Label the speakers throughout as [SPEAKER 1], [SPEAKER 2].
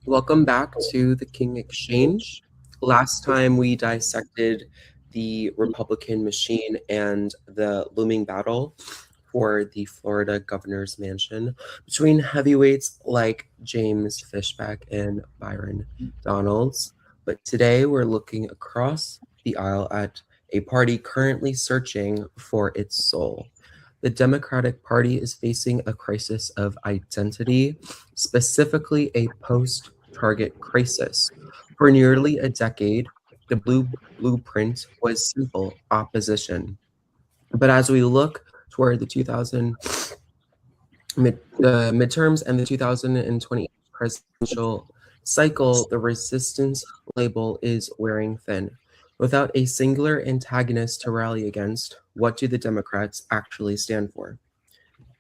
[SPEAKER 1] Welcome back to the King Exchange. Last time we dissected the Republican machine and the looming battle for the Florida governor's mansion between heavyweights like James Fishback and Byron Donalds. But today we're looking across the aisle at a party currently searching for its soul. The Democratic Party is facing a crisis of identity, specifically a post-target crisis. For nearly a decade, the blueprint was simple opposition. But as we look toward the midterms and the 2020 presidential cycle, the resistance label is wearing thin. Without a singular antagonist to rally against, what do the Democrats actually stand for?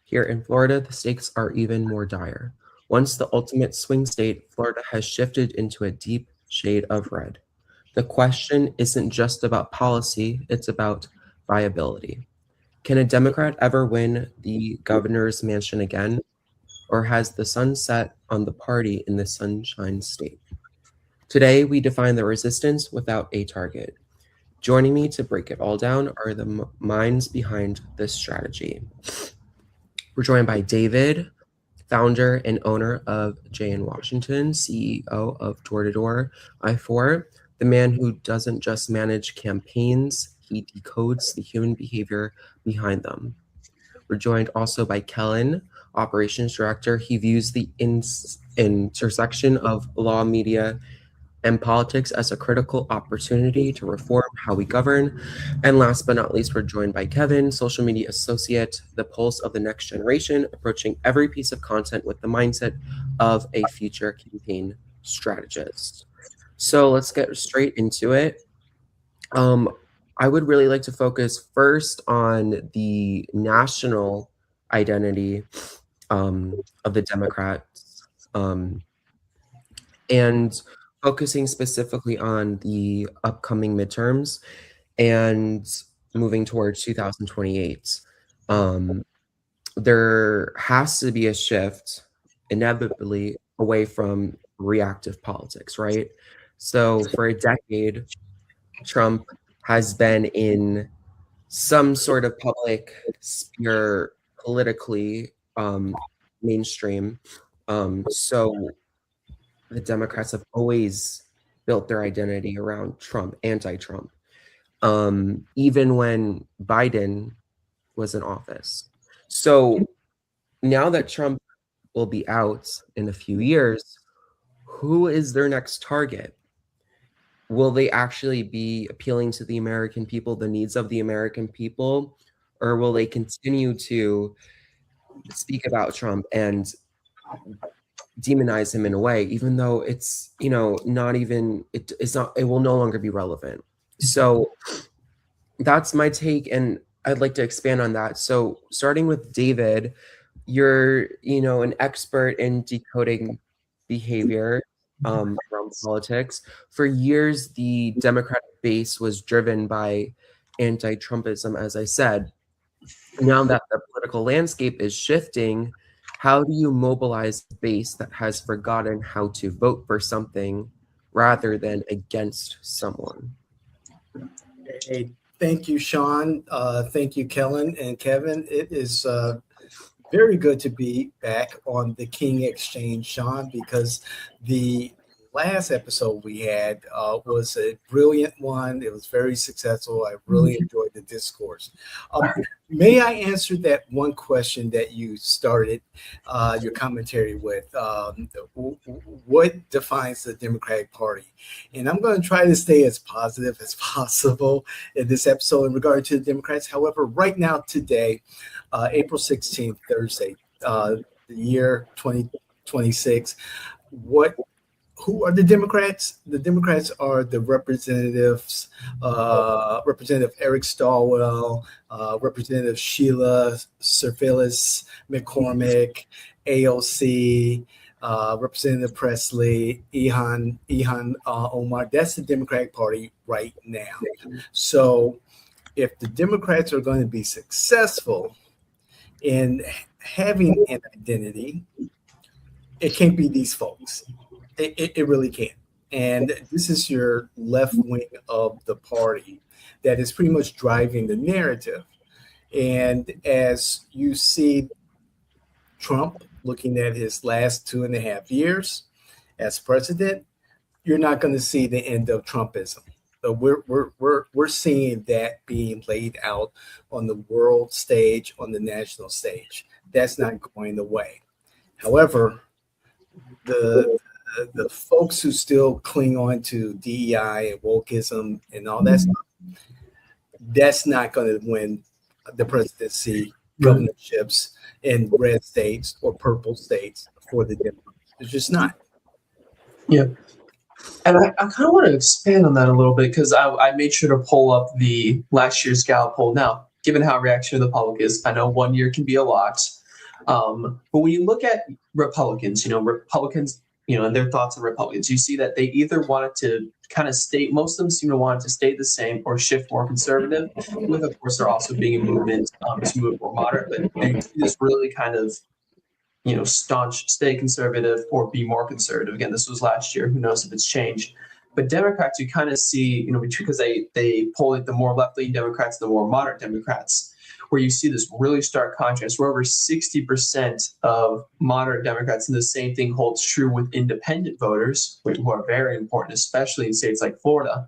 [SPEAKER 1] Here in Florida, the stakes are even more dire. Once the ultimate swing state, Florida has shifted into a deep shade of red. The question isn't just about policy, it's about viability. Can a Democrat ever win the governor's mansion again? Or has the sun set on the party in the Sunshine State? Today, we define the resistance without a target. Joining me to break it all down are the minds behind this strategy. We're joined by David, founder and owner of J.N. Washington, CEO of Door to Door I4, the man who doesn't just manage campaigns, he decodes the human behavior behind them. We're joined also by Kellen, operations director. He views the intersection of law, media, and politics as a critical opportunity to reform how we govern. And last but not least, we're joined by Kevyn, social media associate, the pulse of the next generation, approaching every piece of content with the mindset of a future campaign strategist. So let's get straight into it. I would really like to focus first on the national identity of the Democrats, and focusing specifically on the upcoming midterms and moving towards 2028. There has to be a shift inevitably away from reactive politics, right? So for a decade, Trump has been in some sort of public sphere politically mainstream. So the Democrats have always built their identity around Trump, anti-Trump, even when Biden was in office. So now that Trump will be out in a few years, who is their next target? Will they actually be appealing to the American people, the needs of the American people, or will they continue to speak about Trump and demonize him in a way, even though it's, not even, it will no longer be relevant. So that's my take, and I'd like to expand on that. So starting with David, you're, an expert in decoding behavior around politics. For years, the Democratic base was driven by anti-Trumpism, as I said. Now that the political landscape is shifting, how do you mobilize a base that has forgotten how to vote for something rather than against someone?
[SPEAKER 2] Hey, thank you, Sean. Thank you, Kellen and Kevyn. It is very good to be back on the King Exchange, Sean, because the last episode we had was a brilliant one. It was very successful. I really enjoyed the discourse. May I answer that one question that you started your commentary with? What defines the Democratic Party? And I'm going to try to stay as positive as possible in this episode in regard to the Democrats. However, right now, today, April 16th, Thursday, the year 2026, who are the Democrats? The Democrats are the representatives, Representative Eric Stilwell, Representative Sheila Surveillance McCormick, AOC, Representative Presley, Ihan Omar. That's the Democratic Party right now. So if the Democrats are going to be successful in having an identity, it can't be these folks. It really can. And this is your left wing of the party that is pretty much driving the narrative. And as you see Trump looking at his last 2.5 years as president, you're not going to see the end of Trumpism. So we're seeing that being laid out on the world stage, on the national stage. That's not going away. However, the folks who still cling on to DEI and wokeism and all that stuff, that's not going to win the presidency, governorships in red states or purple states for the Democrats. It's just not.
[SPEAKER 3] Yeah. And I kind of want to expand on that a little bit because I made sure to pull up the last year's Gallup poll. Now, given how reactionary the public is, I know 1 year can be a lot. But when you look at Republicans, and their thoughts on Republicans, you see that they either wanted to kind of stay, most of them seem to want to stay the same or shift more conservative, with, of course, there also being a movement to move more moderate, but they see this really kind of, staunch, stay conservative or be more conservative. Again, this was last year. Who knows if it's changed? But Democrats, you kind of see, because they poll like the more left-leaning Democrats and the more moderate Democrats, where you see this really stark contrast, where over 60% of moderate Democrats, and the same thing holds true with independent voters, who are very important, especially in states like Florida.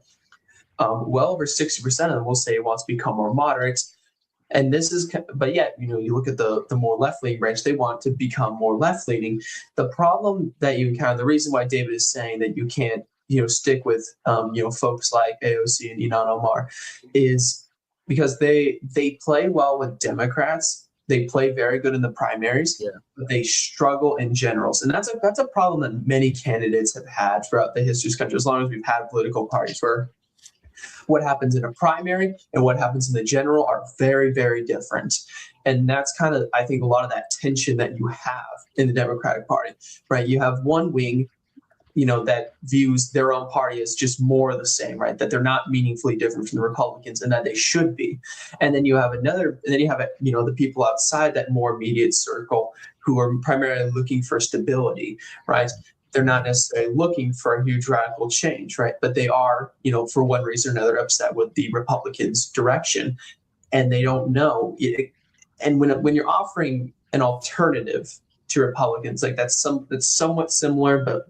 [SPEAKER 3] Well over 60% of them will say it wants to become more moderate. And this is, but yet, you look at the more left-leaning branch, they want to become more left-leaning. The problem that you encounter, the reason why David is saying that you can't, stick with, folks like AOC and Ilhan Omar is because they play well with Democrats. They play very good in the primaries, but they struggle in generals. And that's a problem that many candidates have had throughout the history of this country, as long as we've had political parties, where what happens in a primary and what happens in the general are very, very different. And that's kind of, I think, a lot of that tension that you have in the Democratic Party, right? You have one wing, that views their own party as just more of the same, right? That they're not meaningfully different from the Republicans and that they should be. And then you have the people outside that more immediate circle who are primarily looking for stability, right? They're not necessarily looking for a huge radical change, right? But they are, for one reason or another, upset with the Republicans' direction, and they don't know. And when you're offering an alternative to Republicans, like that's somewhat similar, but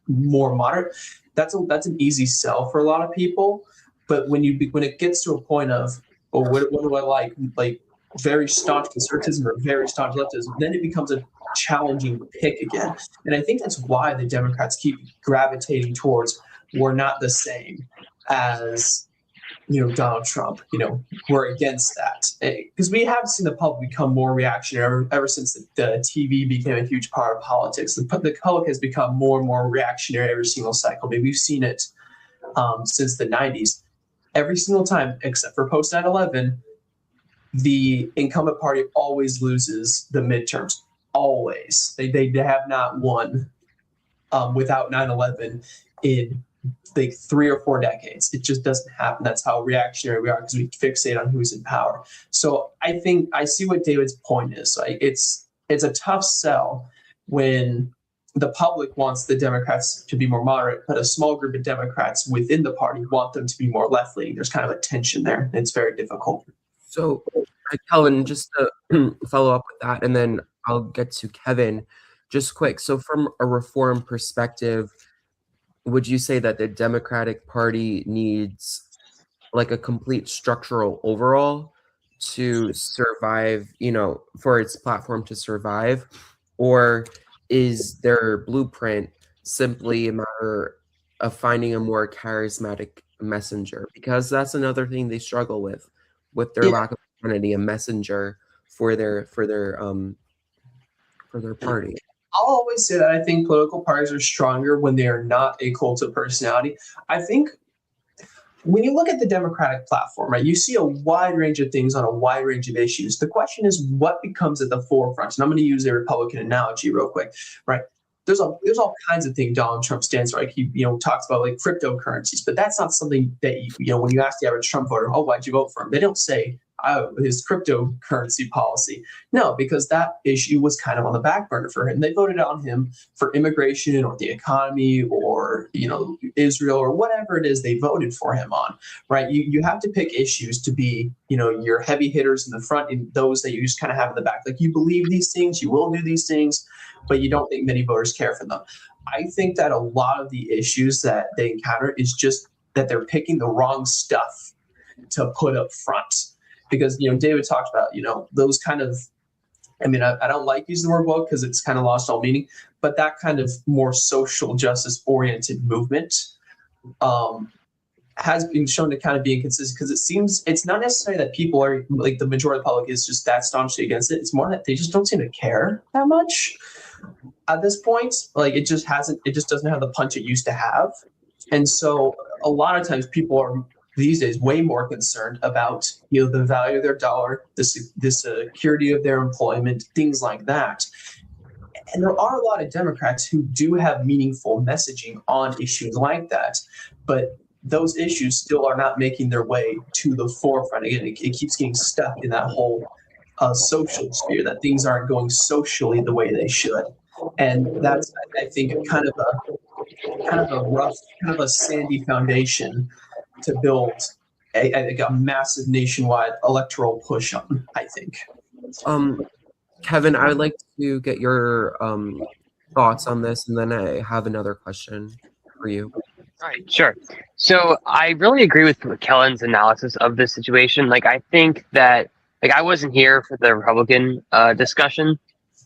[SPEAKER 3] more moderate, that's an easy sell for a lot of people. But when it gets to a point of, what do I like very staunch conservatism or very staunch leftism, then it becomes a challenging pick again. And I think that's why the Democrats keep gravitating towards, we're not the same as Donald Trump. We're against that, because we have seen the public become more reactionary ever since the TV became a huge part of politics. The public has become more and more reactionary every single cycle. Maybe we've seen it since the 90s. Every single time, except for post 9/11, the incumbent party always loses the midterms. Always. They have not won without 9/11 in like 3 or 4 decades. It just doesn't happen. That's how reactionary we are, because we fixate on who's in power. So I think I see what David's point is. Like it's a tough sell when the public wants the Democrats to be more moderate, but a small group of Democrats within the party want them to be more left-leaning. There's kind of a tension there. It's very difficult.
[SPEAKER 1] So, Kellen, just to follow up with that, and then I'll get to Kevin just quick. So from a reform perspective, would you say that the Democratic Party needs like a complete structural overhaul to survive, for its platform to survive? Or is their blueprint simply a matter of finding a more charismatic messenger? Because that's another thing they struggle with their lack of identity, a messenger for their party.
[SPEAKER 3] I'll always say that I think political parties are stronger when they are not a cult of personality. I think when you look at the Democratic platform, right, you see a wide range of things on a wide range of issues. The question is what becomes at the forefront. And I'm going to use a Republican analogy real quick, right? There's all kinds of things Donald Trump stands for. Like he, talks about like cryptocurrencies, but that's not something that when you ask the average Trump voter, oh, why'd you vote for him? They don't say, his cryptocurrency policy. No, because that issue was kind of on the back burner for him. They voted on him for immigration or the economy or, Israel or whatever it is they voted for him on, right? You have to pick issues to be, your heavy hitters in the front and those that you just kind of have in the back. Like, you believe these things, you will do these things, but you don't think many voters care for them. I think that a lot of the issues that they encounter is just that they're picking the wrong stuff to put up front. Because, David talked about, those kind of, I don't like using the word woke because it's kind of lost all meaning, but that kind of more social justice oriented movement has been shown to kind of be inconsistent, because it seems it's not necessarily that people are, like, the majority of the public is just that staunchly against it. It's more that they just don't seem to care that much at this point. Like, it just doesn't have the punch it used to have. And so a lot of times people are these days way more concerned about, the value of their dollar, the security of their employment, things like that. And there are a lot of Democrats who do have meaningful messaging on issues like that, but those issues still are not making their way to the forefront. Again, it keeps getting stuck in that whole social sphere, that things aren't going socially the way they should. And that's, I think, kind of a rough, kind of a sandy foundation to build a massive nationwide electoral push on, I think.
[SPEAKER 1] Kevin, I would like to get your thoughts on this, and then I have another question for you.
[SPEAKER 4] All right, sure. So I really agree with Kellen's analysis of this situation. Like, I think that, like, I wasn't here for the Republican discussion,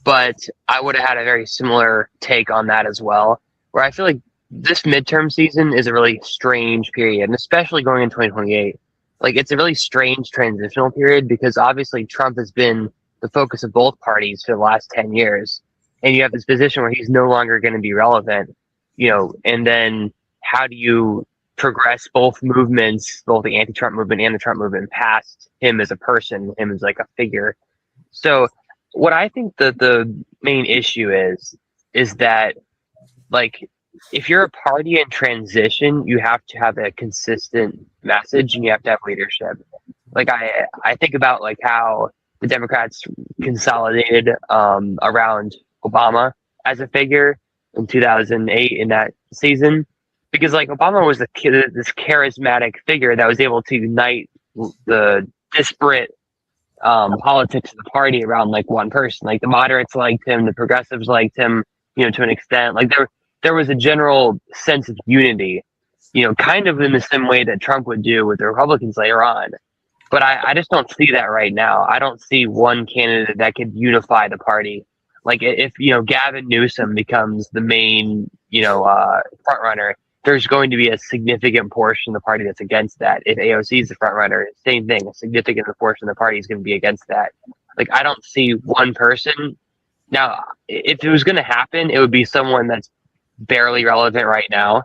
[SPEAKER 4] but I would have had a very similar take on that as well, where I feel like this midterm season is a really strange period, and especially going in 2028. Like, it's a really strange transitional period, because obviously Trump has been the focus of both parties for the last 10 years. And you have this position where he's no longer going to be relevant, and then how do you progress both movements, both the anti-Trump movement and the Trump movement, past him as a person, him as like a figure? So what I think the main issue is that, like, if you're a party in transition, you have to have a consistent message and you have to have leadership. Like, I think about, like, how the Democrats consolidated around Obama as a figure in 2008 in that season, because, like, Obama was this charismatic figure that was able to unite the disparate politics of the party around, like, one person. Like, the moderates liked him, the progressives liked him, to an extent. Like, there was a general sense of unity, kind of in the same way that Trump would do with the Republicans later on. But I just don't see that right now. I don't see one candidate that could unify the party. Like, if Gavin Newsom becomes the main front runner, there's going to be a significant portion of the party that's against that. If AOC is the front runner, same thing. A significant portion of the party is going to be against that. Like, I don't see one person. Now, if it was going to happen, it would be someone that's barely relevant right now.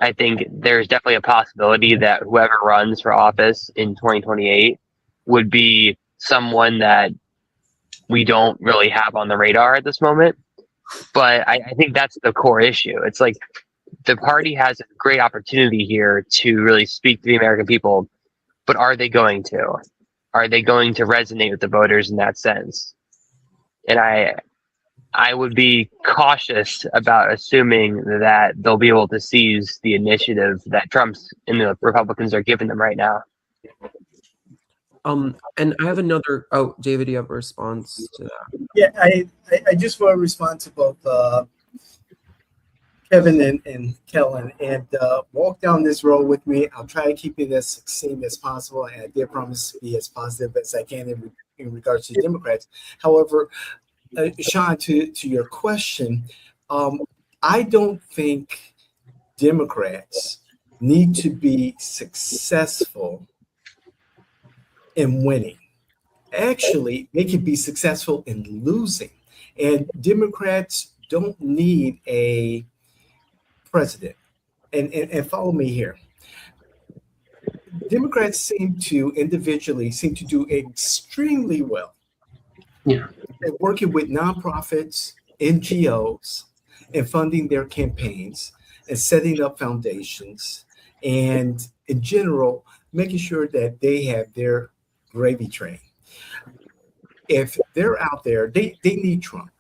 [SPEAKER 4] I think there's definitely a possibility that whoever runs for office in 2028 would be someone that we don't really have on the radar at this moment. But I think that's the core issue. It's like, the party has a great opportunity here to really speak to the American people, but are they going to? Are they going to resonate with the voters in that sense? And I would be cautious about assuming that they'll be able to seize the initiative that Trump's and the Republicans are giving them right now.
[SPEAKER 1] And I have another. Oh, David, do you have a response to that?
[SPEAKER 2] Yeah, I just want to respond to both Kevin and Kellen, and walk down this road with me. I'll try to keep it as succinct as possible, and I did promise to be as positive as I can in regards to Democrats. However, Sean, to your question, I don't think Democrats need to be successful in winning. Actually, they can be successful in losing. And Democrats don't need a president. And follow me here. Democrats seem to do extremely well.
[SPEAKER 3] Yeah.
[SPEAKER 2] They're working with nonprofits, NGOs, and funding their campaigns and setting up foundations, and in general, making sure that they have their gravy train. If they're out there, they need Trump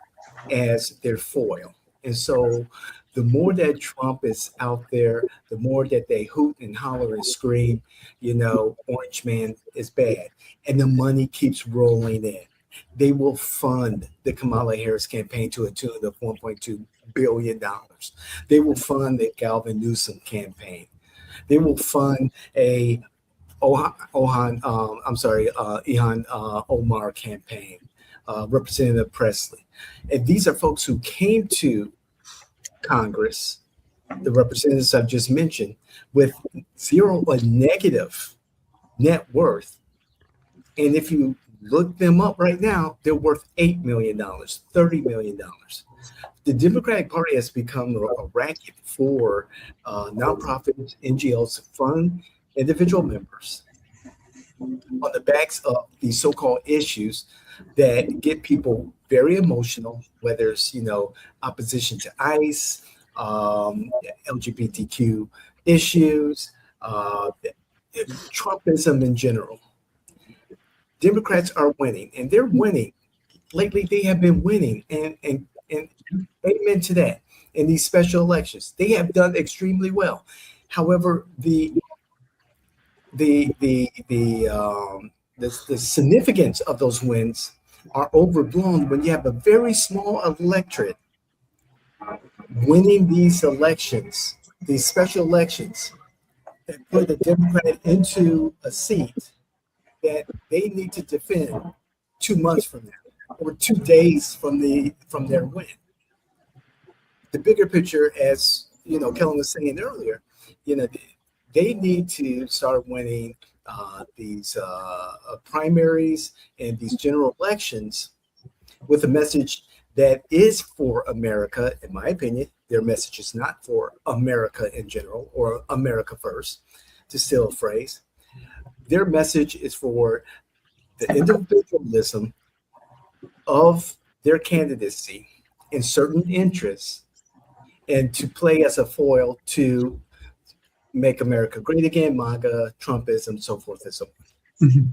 [SPEAKER 2] as their foil. And so the more that Trump is out there, the more that they hoot and holler and scream, Orange Man is bad. And the money keeps rolling in. They will fund the Kamala Harris campaign to a tune of $1.2 billion. They will fund the Galvin Newsom campaign. They will fund a Ilhan Omar campaign, Representative Presley. And these are folks who came to Congress, the representatives I've just mentioned, with zero or negative net worth. And if you look them up right now, they're worth $8 million, $30 million. The Democratic Party has become a racket for nonprofits, NGOs to fund individual members on the backs of these so-called issues that get people very emotional, whether it's, opposition to ICE, LGBTQ issues, Trumpism in general. Democrats are winning, and they're winning. Lately, they have been winning, and amen to that. In these special elections, they have done extremely well. However, the significance of those wins are overblown when you have a very small electorate winning these elections, these special elections, that put the Democrat into a seat that they need to defend 2 months from now or 2 days from their win. The bigger picture, as Kellen was saying earlier, they need to start winning these primaries and these general elections with a message that is for America. In my opinion, their message is not for America in general or America first, to steal a phrase. Their message is for the individualism of their candidacy in certain interests, and to play as a foil to make America great again, MAGA, Trumpism, so forth and so on.
[SPEAKER 3] Mm-hmm.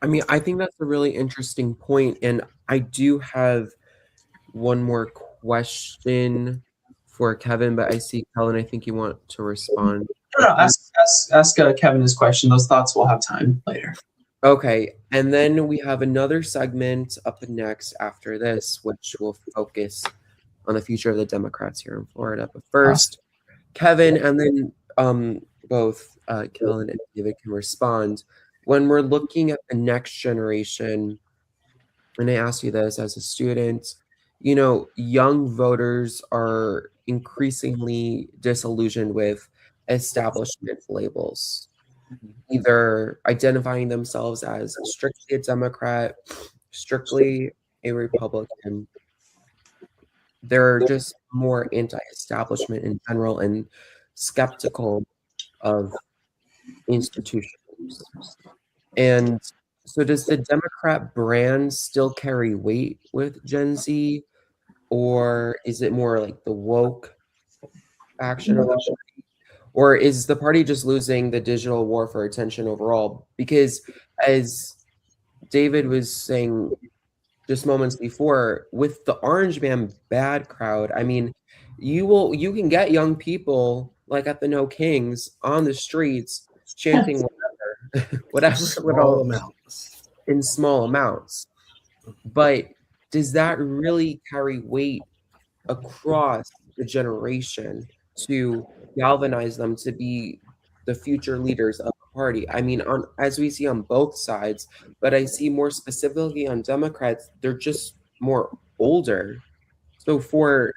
[SPEAKER 1] I mean, I think that's a really interesting point, and I do have one more question for Kevin, but I see Kellen, I think you want to respond.
[SPEAKER 3] No, ask Kevin his question. Those thoughts will have time later.
[SPEAKER 1] Okay, and then we have another segment up next after this, which will focus on the future of the Democrats here in Florida. But first, Kevin, and then both Kellen and David can respond. When we're looking at the next generation, and I ask you this as a student, young voters are increasingly disillusioned with establishment labels, either identifying themselves as strictly a Democrat, strictly a Republican. They're just more anti-establishment in general and skeptical of institutions. And so does the Democrat brand still carry weight with Gen Z, or is it more like the woke faction of the party? Or is the party just losing the digital war for attention overall? Because as David was saying just moments before, with the Orange Man bad crowd, I mean, you can get young people like at the No Kings on the streets chanting whatever
[SPEAKER 2] Small amounts.
[SPEAKER 1] in small amounts. But does that really carry weight across the generation to galvanize them to be the future leaders of the party? I mean, as we see on both sides, but I see more specifically on Democrats, they're just more older. So for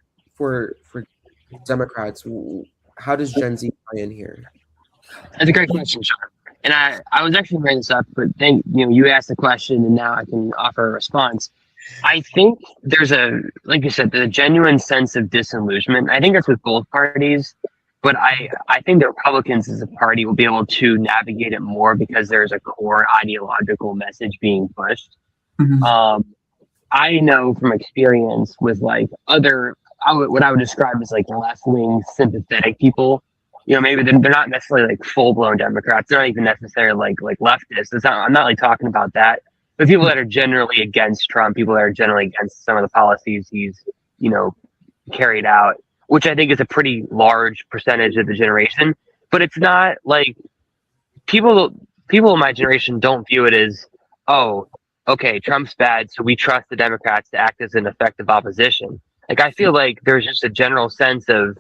[SPEAKER 1] Democrats, how does Gen Z play in here?
[SPEAKER 4] That's a great question, Sean. And I was actually bringing this up, but then you asked the question, and now I can offer a response. I think there's like you said, the genuine sense of disillusionment. I think that's with both parties, but I think the Republicans as a party will be able to navigate it more because there's a core ideological message being pushed. Mm-hmm. I know from experience with like what I would describe as like left-wing sympathetic people maybe they're not necessarily like full blown Democrats. They're not even necessarily like leftists. I'm not like talking about that. But people that are generally against Trump, people that are generally against some of the policies he's, carried out, which I think is a pretty large percentage of the generation. But it's not like people in my generation don't view it as, oh, okay, Trump's bad, so we trust the Democrats to act as an effective opposition. Like, I feel like there's just a general sense of,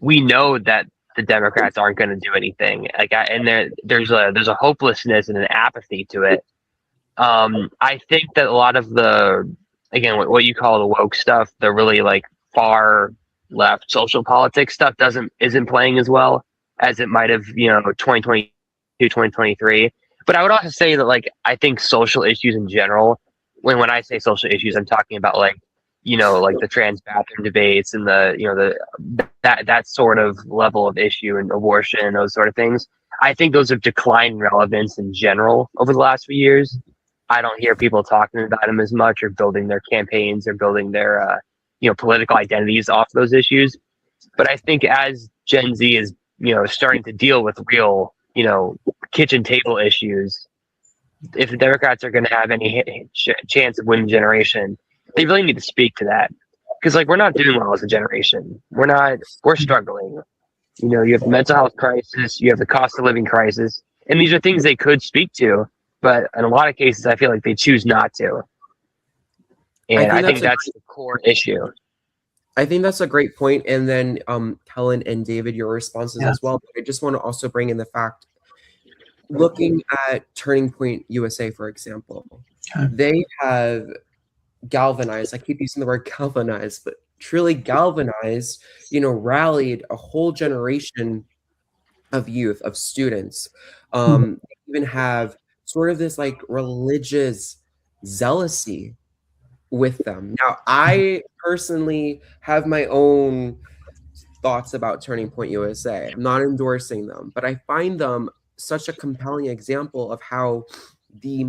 [SPEAKER 4] we know that the Democrats aren't going to do anything. And there's a hopelessness and an apathy to it. I think that a lot of what you call the woke stuff, the really like far left social politics stuff isn't playing as well as it might have, 2022, 2023. But I would also say that, like, I think social issues in general, when I say social issues, I'm talking about like the trans bathroom debates and that sort of level of issue, and abortion and those sort of things. I think those have declined in relevance in general over the last few years. I don't hear people talking about them as much, or building their campaigns, or building their political identities off those issues. But I think as Gen Z is starting to deal with real kitchen table issues, if the Democrats are going to have any chance of winning generation, they really need to speak to that, because like, we're not doing well as a generation. We're struggling. You have the mental health crisis, you have the cost of living crisis, and these are things they could speak to, but in a lot of cases, I feel like they choose not to. And I think that's the core issue.
[SPEAKER 1] I think that's a great point. And then Kellen and David, your responses as well. But I just want to also bring in the fact, looking at Turning Point USA, for example, they have galvanized, I keep using the word galvanized, but truly galvanized, rallied a whole generation of youth, of students. They even have sort of this like religious zealousy with them. Now, I personally have my own thoughts about Turning Point USA. I'm not endorsing them, but I find them such a compelling example of how the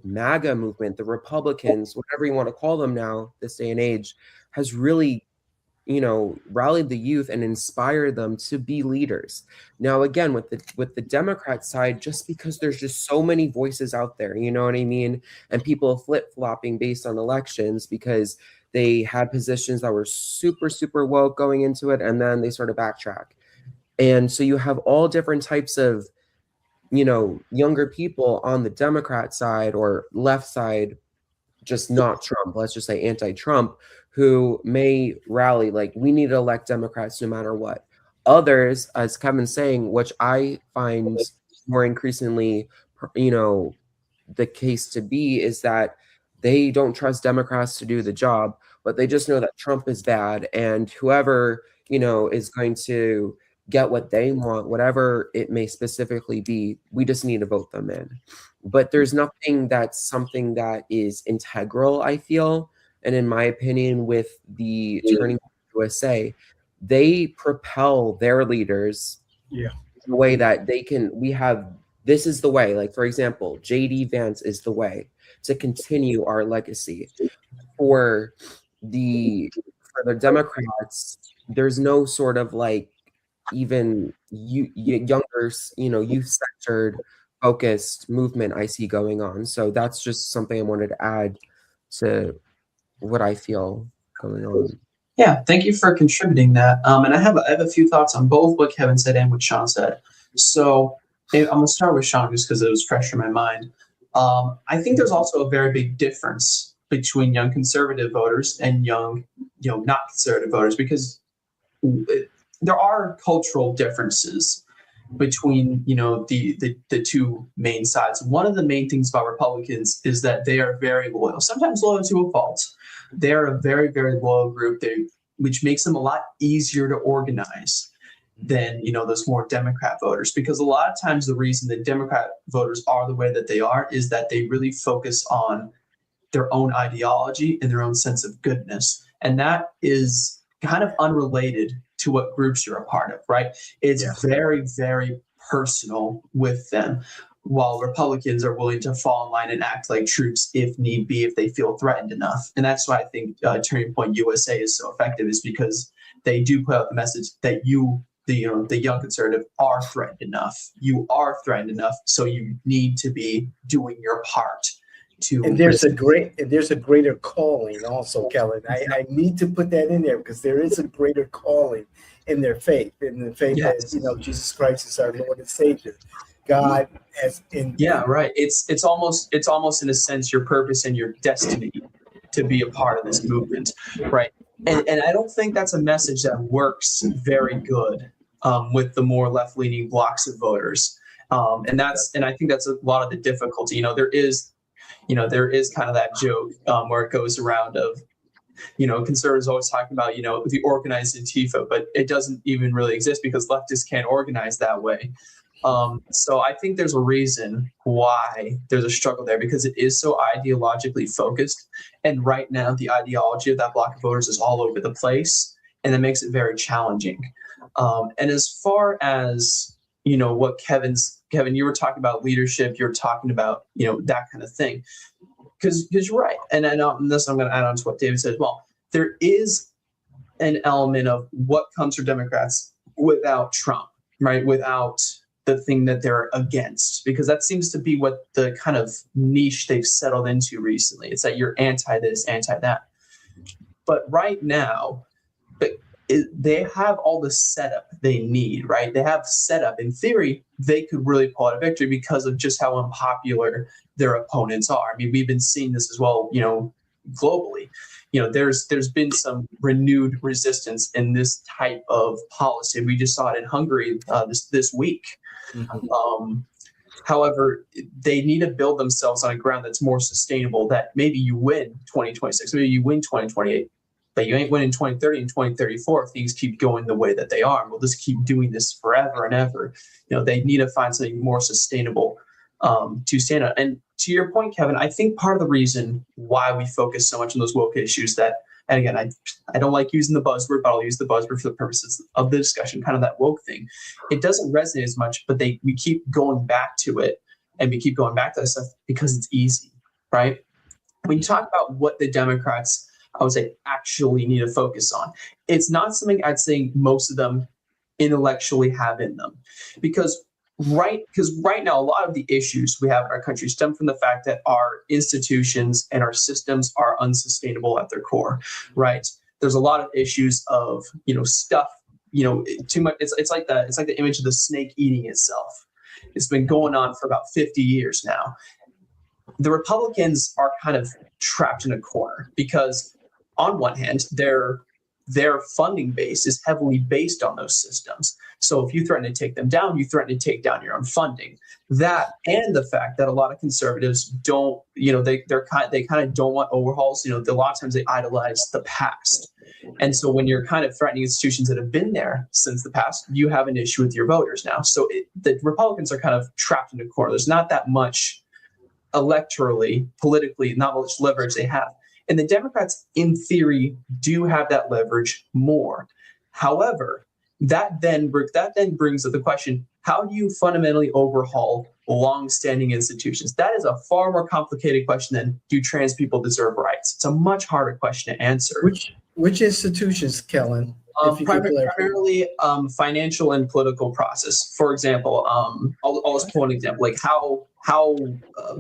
[SPEAKER 1] MAGA movement, the Republicans, whatever you want to call them now, this day and age, has really, rallied the youth and inspired them to be leaders. Now, again, with the Democrat side, just because there's just so many voices out there, you know what I mean? And people flip-flopping based on elections because they had positions that were super, super woke going into it, and then they sort of backtrack. And so you have all different types of, younger people on the Democrat side or left side, just not Trump, let's just say anti-Trump, who may rally like, we need to elect Democrats no matter what. Others, as Kevin's saying, which I find more increasingly, the case to be, is that they don't trust Democrats to do the job, but they just know that Trump is bad, and whoever, is going to get what they want, whatever it may specifically be, we just need to vote them in. But there's something that is integral, I feel. And in my opinion, with the Turning Point USA, they propel their leaders in a way that this is the way. Like, for example, J.D. Vance is the way to continue our legacy. For the Democrats, there's no sort of like even younger, youth-centered, focused movement I see going on. So that's just something I wanted to add to what I feel going on.
[SPEAKER 3] Yeah, thank you for contributing that. And I have a few thoughts on both what Kevin said and what Sean said. So I'm going to start with Sean just because it was fresh in my mind. I think there's also a very big difference between young conservative voters and young, not conservative voters, because there are cultural differences between the two main sides. One of the main things about Republicans is that they are very loyal, sometimes loyal to a fault. They're a very, very loyal group, which makes them a lot easier to organize than those more Democrat voters, because a lot of times the reason that Democrat voters are the way that they are is that they really focus on their own ideology and their own sense of goodness, and that is kind of unrelated to what groups you're a part of, right? It's very, very personal with them, while Republicans are willing to fall in line and act like troops if need be, if they feel threatened enough. And that's why I think Turning Point USA is so effective, is because they do put out the message that the young conservative are threatened enough. You are threatened enough, so you need to be doing your part to.
[SPEAKER 2] And there's a greater calling also, Kellen. I need to put that in there because there is a greater calling in their faith, in the faith
[SPEAKER 3] Yes.
[SPEAKER 2] that Jesus Christ is our Lord and Savior. God as in
[SPEAKER 3] Right. It's almost in a sense your purpose and your destiny to be a part of this movement, right? And I don't think that's a message that works very good with the more left-leaning blocks of voters, and I think that's a lot of the difficulty. There is kind of that joke where it goes around of, conservatives always talking about, the organized Antifa, but it doesn't even really exist because leftists can't organize that way. So I think there's a reason why there's a struggle there, because it is so ideologically focused. And right now, the ideology of that block of voters is all over the place, and that makes it very challenging. And as far as, what Kevin, you were talking about leadership, you're talking about, that kind of thing. Because you're right. And I know this, I'm going to add on to what David said as well. There is an element of what comes from Democrats without Trump, right? Without the thing that they're against, because that seems to be what the kind of niche they've settled into recently. It's that you're anti this, anti that. But right now, they have all the setup they need, right? They have setup. In theory, they could really pull out a victory because of just how unpopular their opponents are. I mean, we've been seeing this as well, globally. There's been some renewed resistance in this type of policy. We just saw it in Hungary this week. Mm-hmm. However, they need to build themselves on a ground that's more sustainable, that maybe you win 2026, maybe you win 2028, but you ain't winning 2030 and 2034 if things keep going the way that they are. We'll just keep doing this forever and ever. They need to find something more sustainable to stand on. And to your point, Kevin, I think part of the reason why we focus so much on those woke issues and again, I don't like using the buzzword, but I'll use the buzzword for the purposes of the discussion, kind of that woke thing. It doesn't resonate as much, but we keep going back to it, and we keep going back to that stuff because it's easy, right? When you talk about what the Democrats, I would say, actually need to focus on, it's not something I'd say most of them intellectually have in them. Because right now, a lot of the issues we have in our country stem from the fact that our institutions and our systems are unsustainable at their core, right? There's a lot of issues of, stuff, too much. It's like the image of the snake eating itself. It's been going on for about 50 years now. The Republicans are kind of trapped in a corner because, on one hand, their funding base is heavily based on those systems. So if you threaten to take them down, you threaten to take down your own funding. That, and the fact that a lot of conservatives don't, they kind of don't want overhauls. A lot of times they idolize the past. And so when you're kind of threatening institutions that have been there since the past, you have an issue with your voters now. So the Republicans are kind of trapped in a corner. There's not that much electorally, politically, not much leverage they have. And the Democrats, in theory, do have that leverage more. However, that then brings up the question, how do you fundamentally overhaul long-standing institutions? That is a far more complicated question than, do trans people deserve rights? It's a much harder question to answer.
[SPEAKER 2] Which institutions, Kellen?
[SPEAKER 3] Primarily financial and political process. For example, I'll just pull an example, like how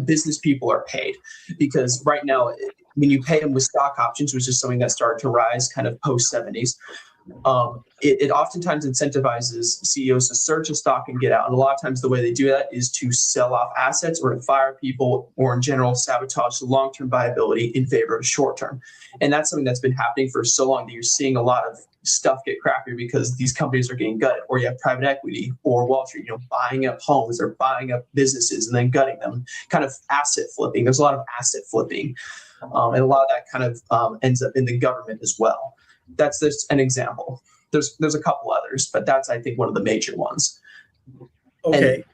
[SPEAKER 3] business people are paid. Because right now, when you pay them with stock options, which is something that started to rise kind of post-70s, it oftentimes incentivizes CEOs to search a stock and get out. And a lot of times the way they do that is to sell off assets or to fire people, or in general sabotage the long-term viability in favor of short-term. And that's something that's been happening for so long that you're seeing a lot of stuff get crappier because these companies are getting gutted, or you have private equity or Wall Street, buying up homes or buying up businesses and then gutting them, kind of asset flipping. There's a lot of asset flipping. And a lot of that kind of ends up in the government as well. That's just an example. There's a couple others, but that's, I think, one of the major ones.
[SPEAKER 2] Okay.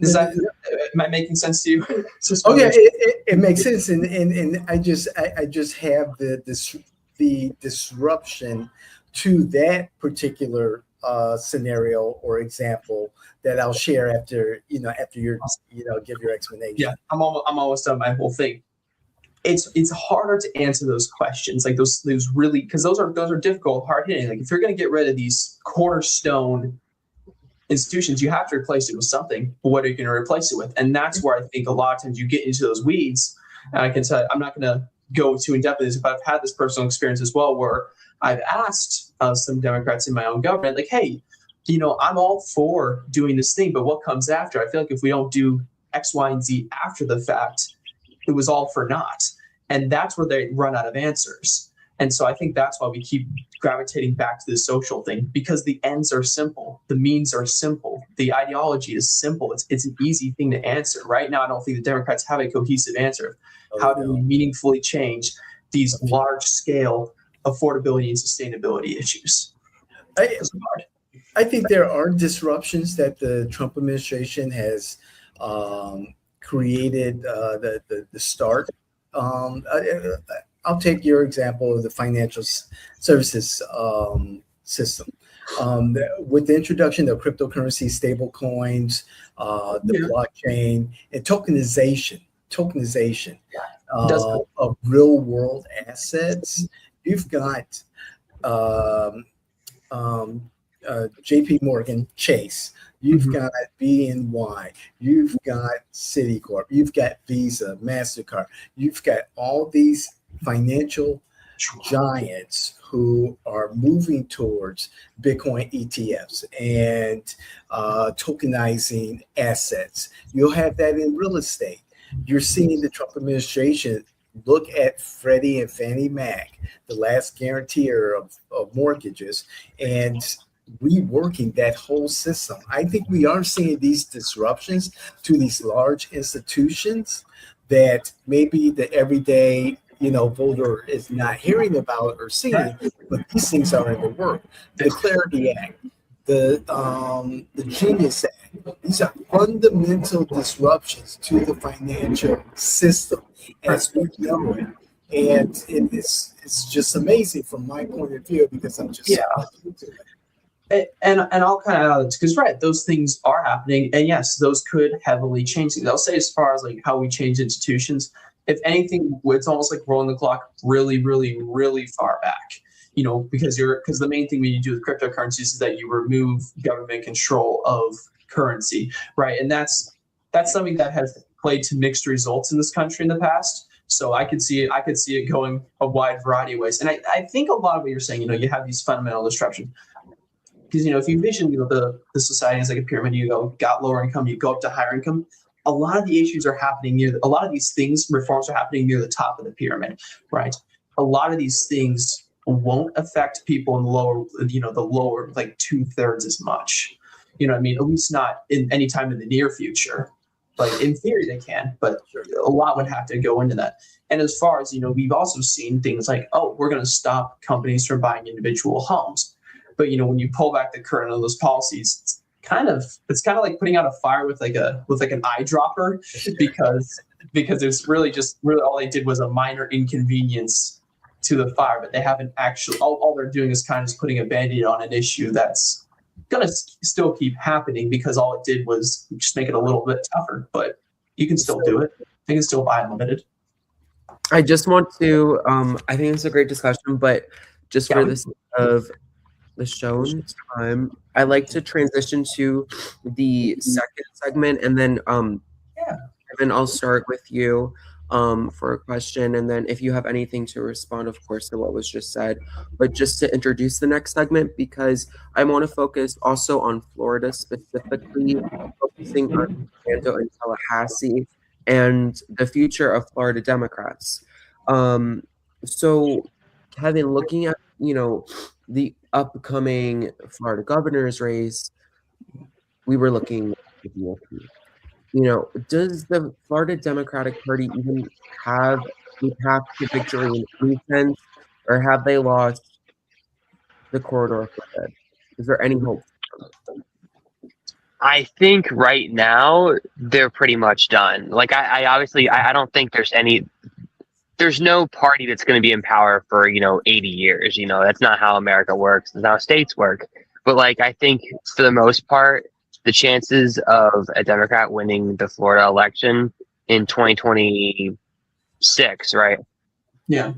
[SPEAKER 3] Am I making sense to you?
[SPEAKER 2] It makes sense, and I just have the disruption to that particular scenario or example that I'll share after you give your explanation.
[SPEAKER 3] Yeah, I'm almost done my whole thing. it's harder to answer those questions, like those really, because those are difficult, hard hitting. Like if you're going to get rid of these cornerstone institutions, you have to replace it with something. But what are you going to replace it with? And that's where I think a lot of times you get into those weeds. And I can tell you, I'm not going to go too in depth with this, but I've had this personal experience as well, where I've asked some Democrats in my own government, like, hey, I'm all for doing this thing, but what comes after? I feel like if we don't do X, Y, and Z after the fact, it was all for naught. And that's where they run out of answers. And so I think that's why we keep gravitating back to the social thing, because the ends are simple. The means are simple. The ideology is simple. It's an easy thing to answer. Right now, I don't think the Democrats have a cohesive answer. How do we meaningfully change these large-scale affordability and sustainability issues?
[SPEAKER 2] I think there are disruptions that the Trump administration has created the start. I'll take your example of the financial services system. With the introduction of cryptocurrency, stable coins, the blockchain, and tokenization of real world assets, you've got JP Morgan Chase, you've got BNY, you've got Citicorp, you've got Visa, MasterCard, you've got all these financial giants who are moving towards Bitcoin ETFs and tokenizing assets. You'll have that in real estate. You're seeing the Trump administration look at Freddie and Fannie Mac, the last guarantor of mortgages, and reworking that whole system. I think we are seeing these disruptions to these large institutions that maybe the everyday voter is not hearing about or seeing, but these things are in the work. The Clarity Act, the Genius Act, these are fundamental disruptions to the financial system as we know it. And it's just amazing from my point of view, because I'm just
[SPEAKER 3] And I'll kind of add it, because those things are happening, and yes, those could heavily change things. I'll say, as far as like how we change institutions, if anything, it's almost like rolling the clock really, really, really far back. Because the main thing when you do with cryptocurrencies is that you remove government control of currency, right? And that's something that has played to mixed results in this country in the past. So I could see it going a wide variety of ways. And I think a lot of what you're saying, you have these fundamental disruptions. Because if you envision the society as like a pyramid, got lower income, you go up to higher income. A lot of the issues are happening a lot of these things, reforms are happening near the top of the pyramid, right? A lot of these things won't affect people in the lower like 2/3 as much. At least not in any time in the near future. Like in theory they can, but a lot would have to go into that. And as far as we've also seen things like, we're going to stop companies from buying individual homes. But when you pull back the curtain on those policies, it's kind of like putting out a fire with like an eyedropper, because there's really all they did was a minor inconvenience to the fire, but they haven't actually, all they're doing is kind of just putting a Band-Aid on an issue that's gonna still keep happening, because all it did was just make it a little bit tougher. But you can still do it. They can still buy unlimited.
[SPEAKER 1] I just want to I think it's a great discussion, but just for the sake of the show's time, I like to transition to the second segment, and then Kevin, I'll start with you for a question, and then if you have anything to respond, of course, to what was just said. But just to introduce the next segment, because I want to focus also on Florida specifically, focusing on Orlando and Tallahassee and the future of Florida Democrats. So, Kevin, looking at the upcoming Florida governor's race, we were looking at the does the Florida Democratic Party even have a path to victory in any sense, or have they lost the corridor for good? Is there any hope?
[SPEAKER 4] I think right now they're pretty much done. Like I obviously don't think there's no party that's going to be in power for 80 years. That's not how America works. That's how states work. But like I think for the most part, the chances of a Democrat winning the Florida election in 2024 6, right?
[SPEAKER 3] Yeah.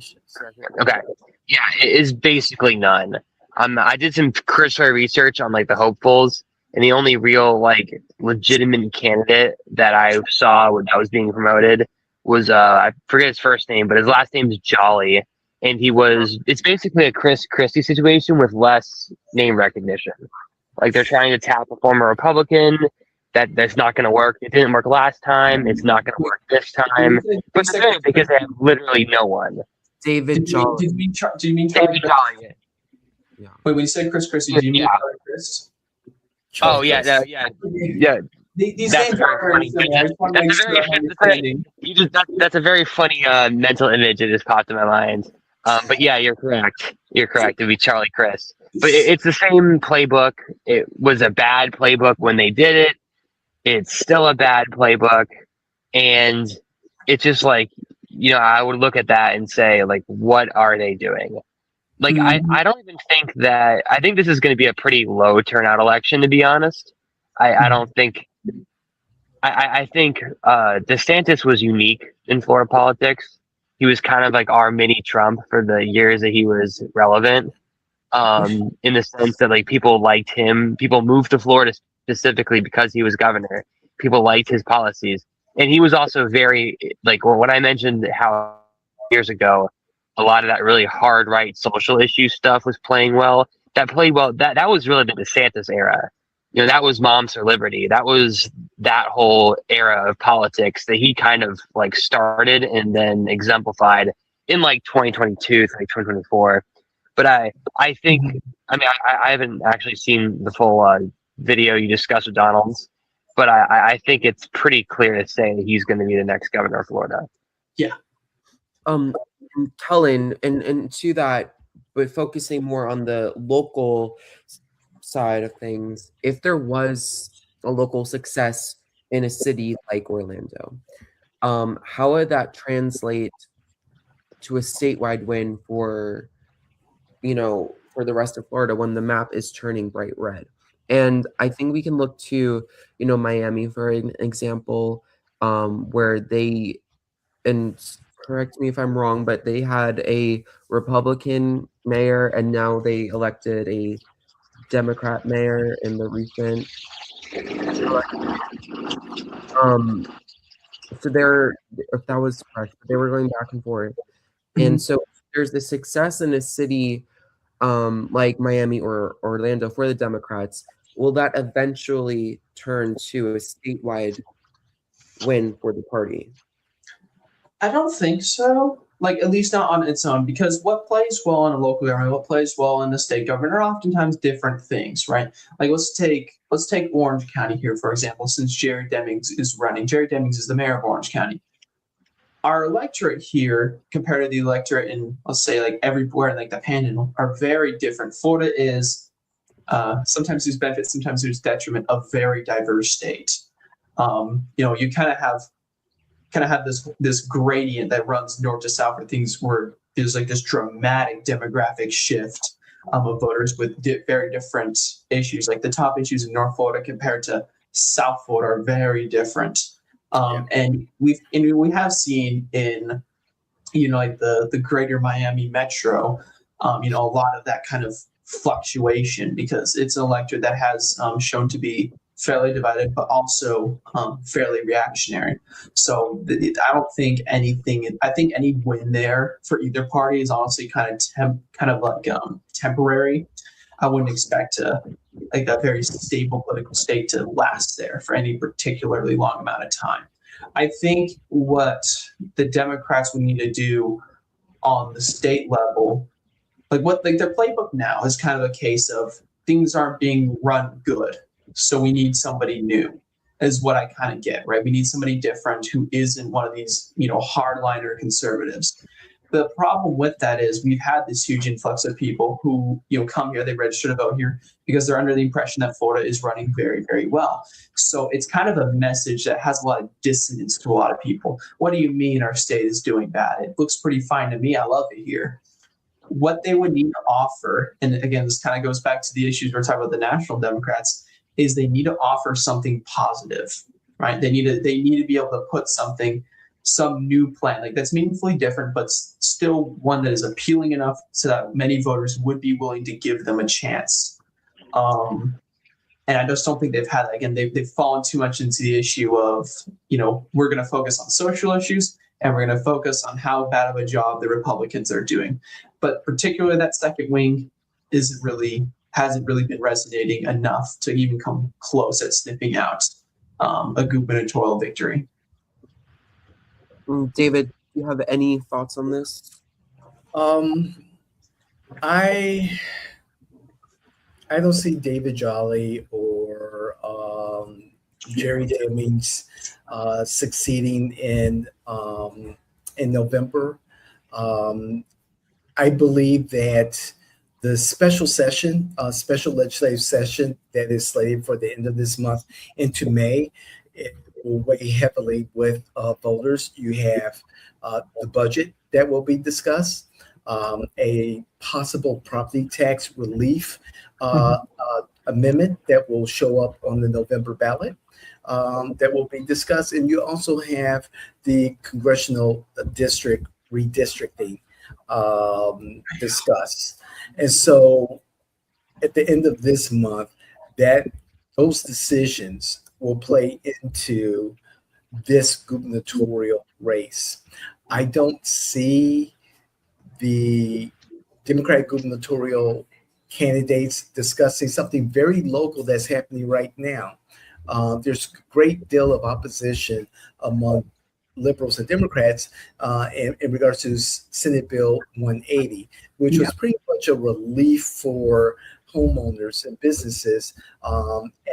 [SPEAKER 4] Okay. Yeah, it is basically none. I did some cursory research on like the hopefuls, and the only real like legitimate candidate that I saw when that was being promoted was I forget his first name, but his last name is Jolly, and it's basically a Chris Christie situation with less name recognition. Like they're trying to tap a former Republican. That's not going to work. It didn't work last time. It's not going to work this time. But they're doing it because they have literally no one.
[SPEAKER 1] David Jolly.
[SPEAKER 3] Did you mean Charlie
[SPEAKER 4] David
[SPEAKER 3] Chris?
[SPEAKER 4] Jolly.
[SPEAKER 1] Yeah.
[SPEAKER 3] Wait, when you said Chris Christie, do you mean
[SPEAKER 4] Yeah.
[SPEAKER 3] Charlie Chris?
[SPEAKER 4] Oh yeah, no, yeah.
[SPEAKER 3] These
[SPEAKER 4] That's
[SPEAKER 3] names
[SPEAKER 4] very
[SPEAKER 3] are very
[SPEAKER 4] funny.
[SPEAKER 3] similar. I just want to make sure I'm understanding.
[SPEAKER 4] That's a very funny mental image that just popped in my mind. But yeah, you're correct. You're correct. It'd be Charlie Chris. But it's the same playbook. It was a bad playbook when they did it. It's still a bad playbook, and it's just like, I would look at that and say, like, what are they doing? Like, I don't even think that I think this is going to be a pretty low turnout election, to be honest. I don't think I think DeSantis was unique in Florida politics. He was kind of like our mini Trump for the years that he was relevant. In the sense that like people liked him, people moved to Florida specifically because he was governor. People liked his policies, and he was also very like when I mentioned how years ago a lot of that really hard right social issue stuff was playing well. That played well. That was really the DeSantis era. That was Moms for Liberty. That was that whole era of politics that he kind of like started and then exemplified in like 2022 to like 2024. But I think, I mean, I haven't actually seen the full video you discussed with Donald's, but I think it's pretty clear to say that he's going to be the next governor of Florida.
[SPEAKER 3] Yeah.
[SPEAKER 1] Kellen, and to that, but focusing more on the local side of things, if there was a local success in a city like Orlando, how would that translate to a statewide win for the rest of Florida when the map is turning bright red? And I think we can look to, Miami for an example, where they, and correct me if I'm wrong, but they had a Republican mayor and now they elected a Democrat mayor in the recent so if that was correct, they were going back and forth. And so there's the success in a city like Miami or Orlando for the Democrats. Will that eventually turn to a statewide win for the party?
[SPEAKER 3] I don't think so. Like, at least not on its own, because what plays well in a local government, what plays well in the state government are oftentimes different things, right? Like, let's take Orange County here, for example, since Jerry Demings is running. Jerry Demings is the mayor of Orange County. Our electorate here, compared to the electorate in, let's say, like everywhere in like the Panhandle, are very different. Florida is sometimes there's benefits, sometimes there's detriment, a very diverse state. You kind of have this gradient that runs north to south where there's like this dramatic demographic shift of voters with very different issues. Like the top issues in North Florida compared to South Florida are very different. And we have seen in like the greater Miami metro, a lot of that kind of fluctuation because it's an electorate that has shown to be fairly divided, but also fairly reactionary. So I don't think anything. I think any win there for either party is honestly kind of like temporary. I wouldn't expect a very stable political state to last there for any particularly long amount of time. I think what the Democrats would need to do on the state level, their playbook now is kind of a case of things aren't being run good. So we need somebody new, is what I kind of get, right? We need somebody different who isn't one of these, hardliner conservatives. The problem with that is we've had this huge influx of people who, come here, they register to vote here because they're under the impression that Florida is running very, very well. So it's kind of a message that has a lot of dissonance to a lot of people. What do you mean our state is doing bad? It looks pretty fine to me. I love it here. What they would need to offer, and again, this kind of goes back to the issues we're talking about the national Democrats, is they need to offer something positive, right? They need to be able to put something some new plan, like that's meaningfully different, but still one that is appealing enough so that many voters would be willing to give them a chance. And I just don't think they've had that. Again, they've fallen too much into the issue of, we're going to focus on social issues and we're going to focus on how bad of a job the Republicans are doing. But particularly that second wing hasn't really been resonating enough to even come close at sniffing out a gubernatorial victory.
[SPEAKER 1] David, do you have any thoughts on this?
[SPEAKER 2] I don't see David Jolly or Jerry Demings succeeding in November. I believe that the special legislative session that is slated for the end of this month into May, it will weigh heavily with voters. You have the budget that will be discussed, a possible property tax relief amendment that will show up on the November ballot that will be discussed. And you also have the congressional district redistricting discussed. And so at the end of this month, those decisions will play into this gubernatorial race. I don't see the Democratic gubernatorial candidates discussing something very local that's happening right now. There's a great deal of opposition among liberals and Democrats in regards to Senate Bill 180, which was pretty much a relief for homeowners and businesses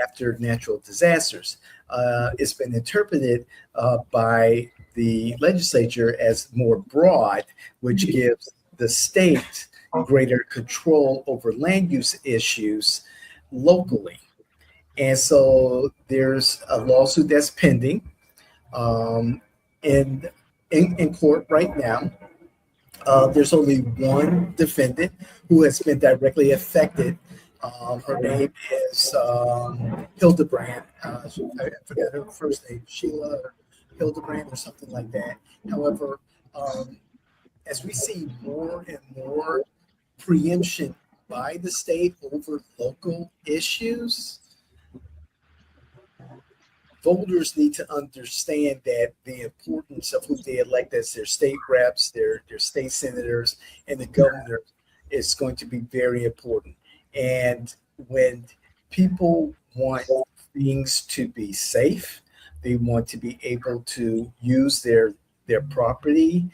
[SPEAKER 2] after natural disasters. It's been interpreted by the legislature as more broad, which gives the state greater control over land use issues locally. And so there's a lawsuit that's pending in court right now. There's only one defendant who has been directly affected. Her name is Hildebrand. I forget her first name, Sheila Hildebrand or something like that. However, as we see more and more preemption by the state over local issues, voters need to understand that the importance of who they elect as their state reps, their state senators, and the governor is going to be very important. And when people want things to be safe, they want to be able to use their property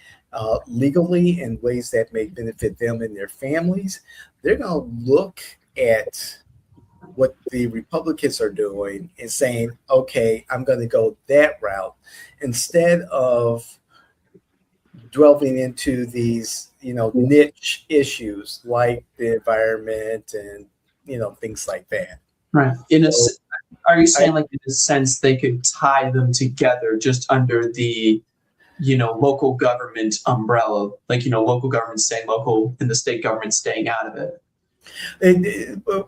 [SPEAKER 2] legally in ways that may benefit them and their families, they're going to look at what the Republicans are doing and saying, okay, I'm going to go that route instead of delving into these, niche issues like the environment and, things like that.
[SPEAKER 3] Right. Are you saying in a sense they could tie them together just under the, local government umbrella, local government staying local and the state government staying out of it?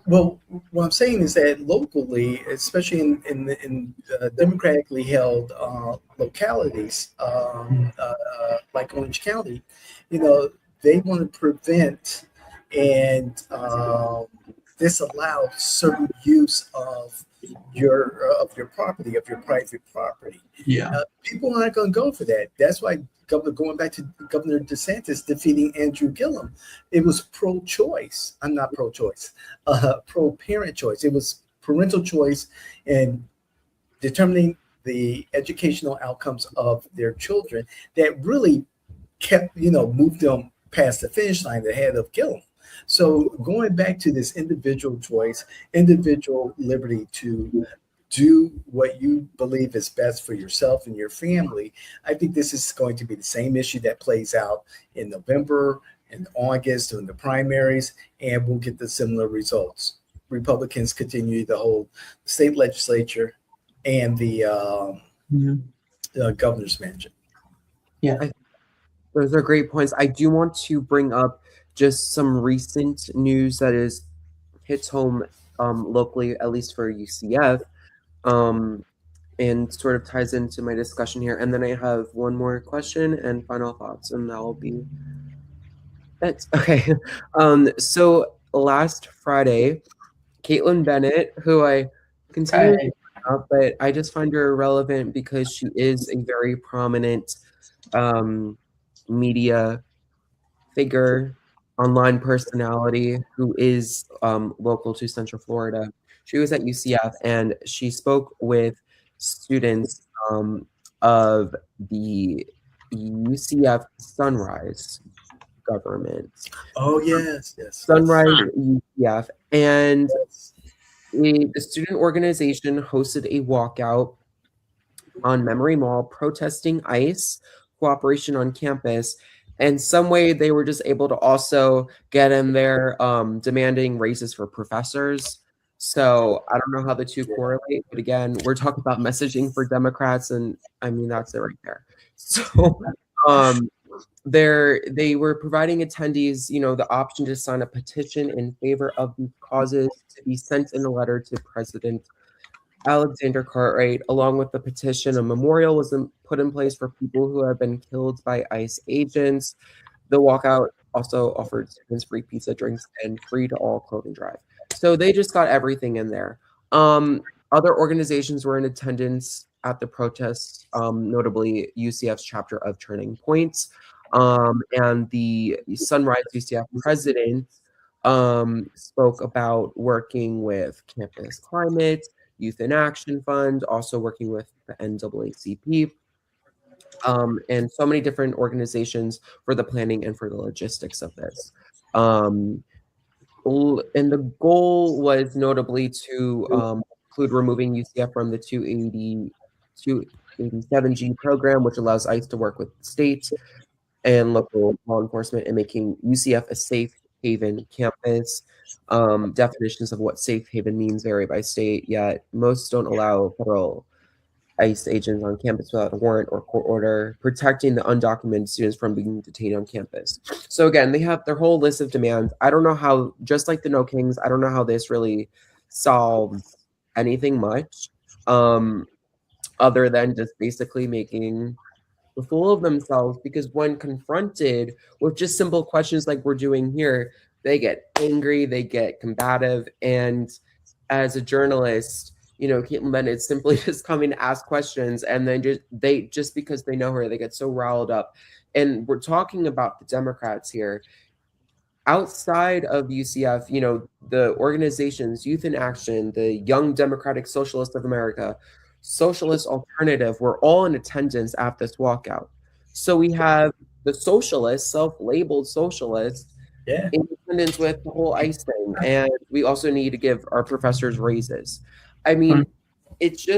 [SPEAKER 2] Well, what I'm saying is that locally, especially in democratically held localities like Orange County, they want to prevent and disallow certain use of your property, of your private property. People aren't going to go for that. That's why going back to Governor DeSantis defeating Andrew Gillum, it was pro-choice. I'm not pro-choice, pro-parent choice. It was parental choice and determining the educational outcomes of their children that really kept, moved them past the finish line ahead of Gillum. So going back to this individual choice, individual liberty to do what you believe is best for yourself and your family, I think this is going to be the same issue that plays out in November and August during the primaries, and we'll get the similar results. Republicans continue to hold the state legislature and the governor's mansion.
[SPEAKER 1] Those are great points. I do want to bring up just some recent news that hits home locally, at least for UCF. and sort of ties into my discussion here. And then I have one more question and final thoughts, and that will be it. Okay. So last Friday, Caitlin Bennett, who I continue to
[SPEAKER 3] Right.
[SPEAKER 1] bring up, but I just find her relevant because she is a very prominent media figure, online personality who is local to Central Florida. She was at UCF and she spoke with students of the UCF Sunrise government.
[SPEAKER 2] Oh yes, yes.
[SPEAKER 1] Sunrise UCF. And the student organization hosted a walkout on Memory Mall protesting ICE cooperation on campus. And some way they were just able to also get in there demanding raises for professors. So I don't know how the two correlate, but again, we're talking about messaging for Democrats, and I mean that's it right there. So um, they were providing attendees, the option to sign a petition in favor of these causes to be sent in a letter to President Alexander Cartwright. Along with the petition, a memorial was put in place for people who have been killed by ICE agents. The walkout also offered students free pizza, drinks, and free to all clothing drive. So they just got everything in there. Other organizations were in attendance at the protests, notably UCF's chapter of Turning Points, and the Sunrise UCF president spoke about working with Campus Climate, Youth in Action Fund, also working with the NAACP, and so many different organizations for the planning and for the logistics of this. And the goal was notably to include removing UCF from the 287G program, which allows ICE to work with states and local law enforcement and making UCF a safe haven campus. Definitions of what safe haven means vary by state, yet most don't allow federal ICE agents on campus without a warrant or court order, protecting the undocumented students from being detained on campus. So again, they have their whole list of demands. I don't know how, just like the No Kings, I don't know how this really solves anything much, other than just basically making a fool of themselves, because when confronted with just simple questions like we're doing here, they get angry, they get combative, and as a journalist, Caitlin Bennett is simply just coming to ask questions, and then just because they know her, they get so riled up. And we're talking about the Democrats here. Outside of UCF, the organizations, Youth in Action, the Young Democratic Socialist of America, Socialist Alternative, were all in attendance at this walkout. So we have the socialists, self-labeled socialists, in attendance with the whole ICE thing. And we also need to give our professors raises. I mean, it's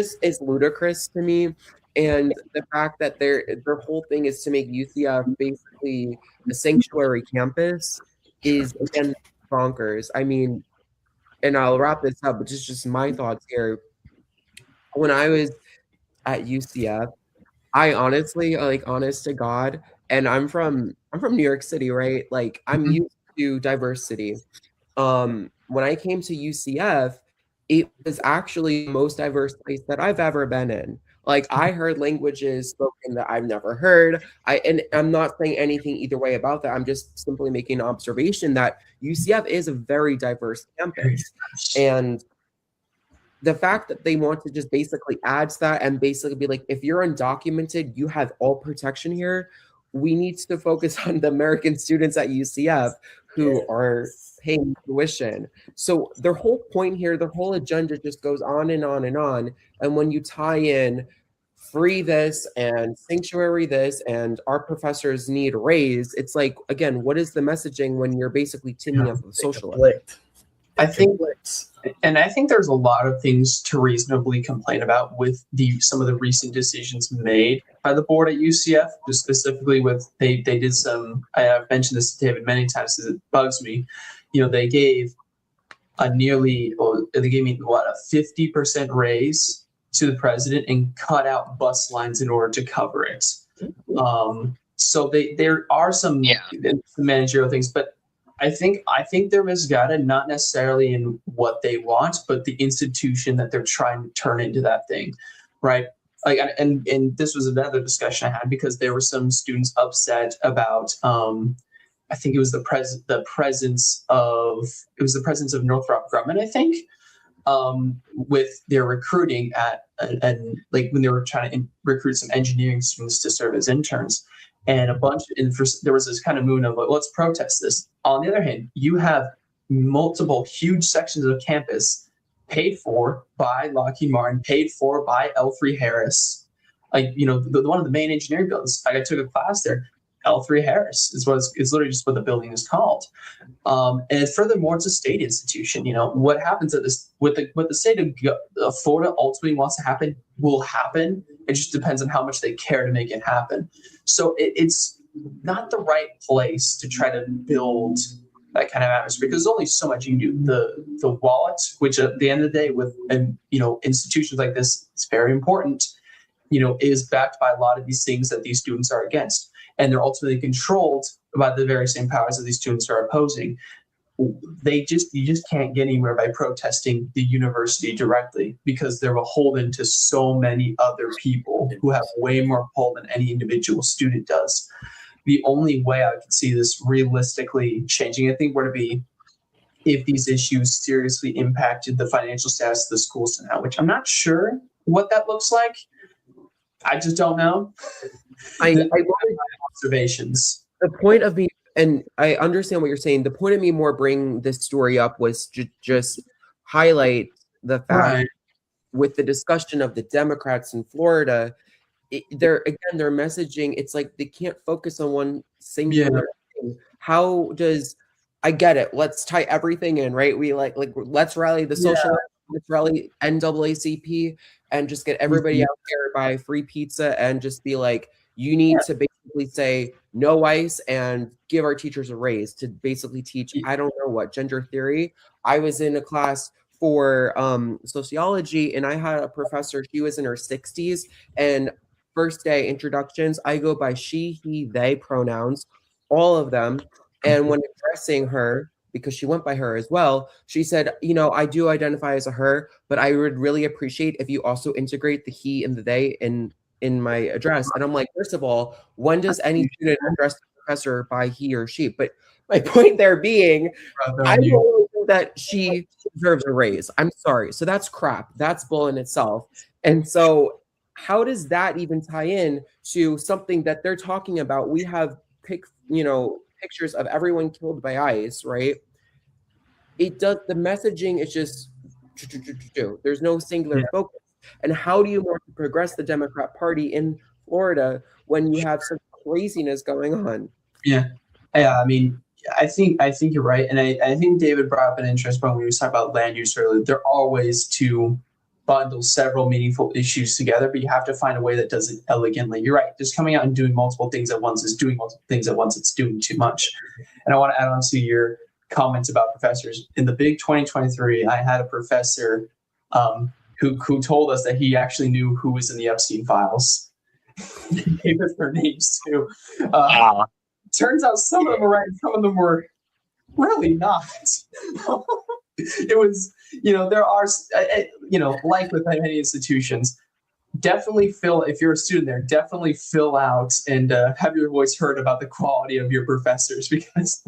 [SPEAKER 1] ludicrous to me. And the fact that their whole thing is to make UCF basically a sanctuary campus is, again, bonkers. I mean, and I'll wrap this up, but just my thoughts here. When I was at UCF, I honestly, like, honest to God, and I'm from New York City, right? Like, I'm used to diversity. When I came to UCF, it was actually the most diverse place that I've ever been in. Like, I heard languages spoken that I've never heard. And I'm not saying anything either way about that. I'm just simply making an observation that UCF is a very diverse campus. And the fact that they want to just basically add to that and basically be like, if you're undocumented, you have all protection here. We need to focus on the American students at UCF who are paying tuition. So their whole point here, their whole agenda just goes on and on and on. And when you tie in free this and sanctuary this and our professors need a raise, it's like, again, what is the messaging when you're basically teaming up with socialists?
[SPEAKER 3] I think there's a lot of things to reasonably complain about with some of the recent decisions made by the board at UCF, just specifically with they did some. I have mentioned this to David many times because it bugs me. They gave a 50% raise to the president and cut out bus lines in order to cover it. So there are some managerial things, but I think they're misguided, not necessarily in what they want, but the institution that they're trying to turn into that thing. right? Like, and this was another discussion I had because there were some students upset about, I think it was the presence of Northrop Grumman, I think, with their recruiting and like when they were trying to recruit some engineering students to serve as interns, and there was this kind of movement of like, let's protest this. On the other hand, you have multiple huge sections of campus paid for by Lockheed Martin, paid for by L3 Harris. Like, one of the main engineering buildings. I took a class there. L3 Harris is it's literally just what the building is called. And furthermore, it's a state institution. What happens at this with the state of Florida ultimately wants to happen will happen. It just depends on how much they care to make it happen. So it's not the right place to try to build that kind of atmosphere because there's only so much you can do. The wallet, which at the end of the day, with institutions like this, it's very important. Is backed by a lot of these things that these students are against. And they're ultimately controlled by the very same powers that these students are opposing. You just can't get anywhere by protesting the university directly because they're beholden to so many other people who have way more pull than any individual student does. The only way I could see this realistically changing, I think, were to be if these issues seriously impacted the financial status of the schools somehow, which I'm not sure what that looks like. I just don't know.
[SPEAKER 1] I
[SPEAKER 3] observations.
[SPEAKER 1] The point of me, and I understand what you're saying. The point of me more bringing this story up was just highlight the fact with the discussion of the Democrats in Florida, their messaging. It's like they can't focus on one singular thing. How does I get it? Let's tie everything in, right? We like let's rally the social, let's rally NAACP, and just get everybody out there buy free pizza and just be like, you need to basically say no ice and give our teachers a raise to basically teach, I don't know what, gender theory. I was in a class for sociology and I had a professor, she was in her 60s, and first day introductions, I go by she, he, they pronouns, all of them. And when addressing her, because she went by her as well, she said, I do identify as a her, but I would really appreciate if you also integrate the he and the they in my address. And I'm like, first of all, when does any student address the professor by he or she? But my point there being, I don't think that she deserves a raise. I'm sorry. So that's crap. That's bull in itself. And so how does that even tie in to something that they're talking about? We have pictures of everyone killed by ICE, right? It does, the messaging is just there's no singular focus. And how do you want to progress the Democrat Party in Florida when you have such craziness going on?
[SPEAKER 3] I mean, I think you're right, and I think David brought up an interesting point when we were talking about land use earlier. There are ways to bundle several meaningful issues together, but you have to find a way that does it elegantly. You're right. Just coming out and doing multiple things at once is doing multiple things at once. It's doing too much. And I want to add on to your comments about professors. In the big 2023, I had a professor who told us that he actually knew who was in the Epstein files. He gave us their names too. Turns out some of them were right, some of them were really not. It was, there are, like with many institutions, definitely if you're a student there, definitely fill out and have your voice heard about the quality of your professors, because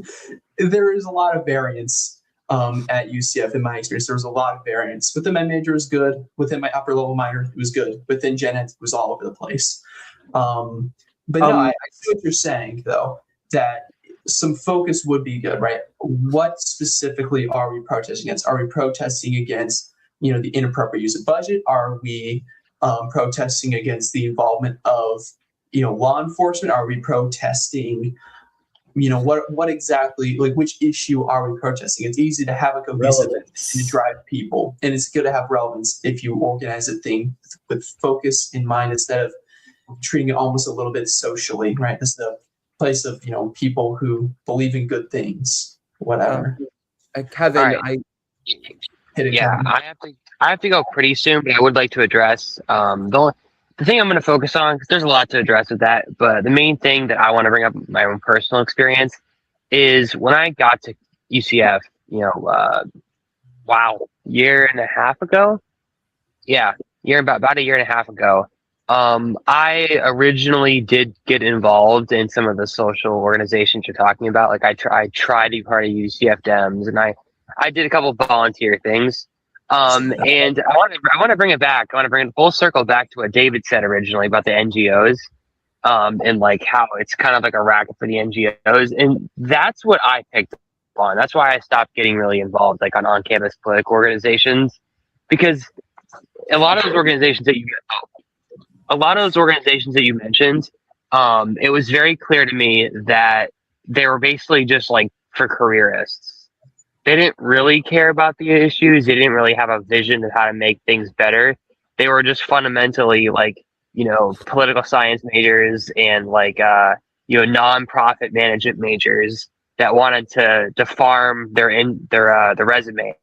[SPEAKER 3] there is a lot of variance at UCF. In my experience, there was a lot of variance. Within my major, it was good. Within my upper level minor, it was good. Within gen ed, it was all over the place. But no, I see what you're saying, though, that some focus would be good, right? What specifically are we protesting against? Are we protesting against, the inappropriate use of budget? Are we protesting against the involvement of, law enforcement? Are we protesting, what exactly, like which issue are we protesting? It's easy to have a cohesive and to drive people, and it's good to have relevance if you organize a thing with focus in mind instead of treating it almost a little bit socially, right? This is the place of people who believe in good things, whatever.
[SPEAKER 1] Kevin,
[SPEAKER 4] right. I have to go pretty soon, but I would like to address the thing I'm going to focus on, because there's a lot to address with that. But the main thing that I want to bring up, my own personal experience, is when I got to UCF, year and a half ago. Yeah, about a year and a half ago. I originally did get involved in some of the social organizations you're talking about. Like I tried to be part of UCF Dems, and I did a couple of volunteer things. And I want to bring it back. I want to bring it full circle back to what David said originally about the NGOs. And like how it's kind of like a racket for the NGOs, and that's what I picked up on. That's why I stopped getting really involved, like on campus political organizations, because a lot of those organizations that you mentioned, it was very clear to me that they were basically just like for careerists. They didn't really care about the issues. They didn't really have a vision of how to make things better. They were just fundamentally like, political science majors and like, nonprofit management majors that wanted to farm their resume.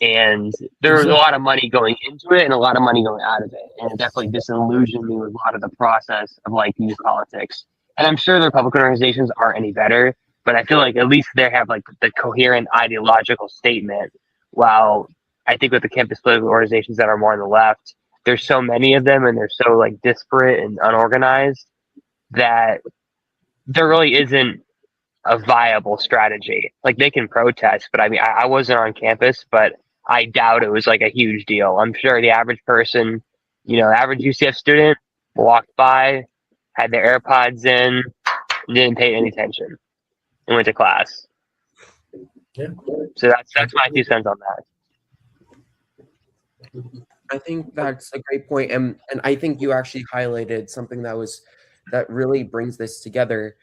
[SPEAKER 4] And there was a lot of money going into it and a lot of money going out of it. And it definitely disillusioned me with a lot of the process of like youth politics. And I'm sure the Republican organizations aren't any better, but I feel like at least they have like the coherent ideological statement. While I think with the campus political organizations that are more on the left, there's so many of them and they're so like disparate and unorganized that there really isn't a viable strategy. Like they can protest, but I mean, I wasn't on campus, but I doubt it was like a huge deal. I'm sure the average person, average UCF student walked by, had their AirPods in, didn't pay any attention, and went to class.
[SPEAKER 2] Yeah.
[SPEAKER 4] So that's my 2 cents on that.
[SPEAKER 1] I think that's a great point, and I think you actually highlighted something that really brings this together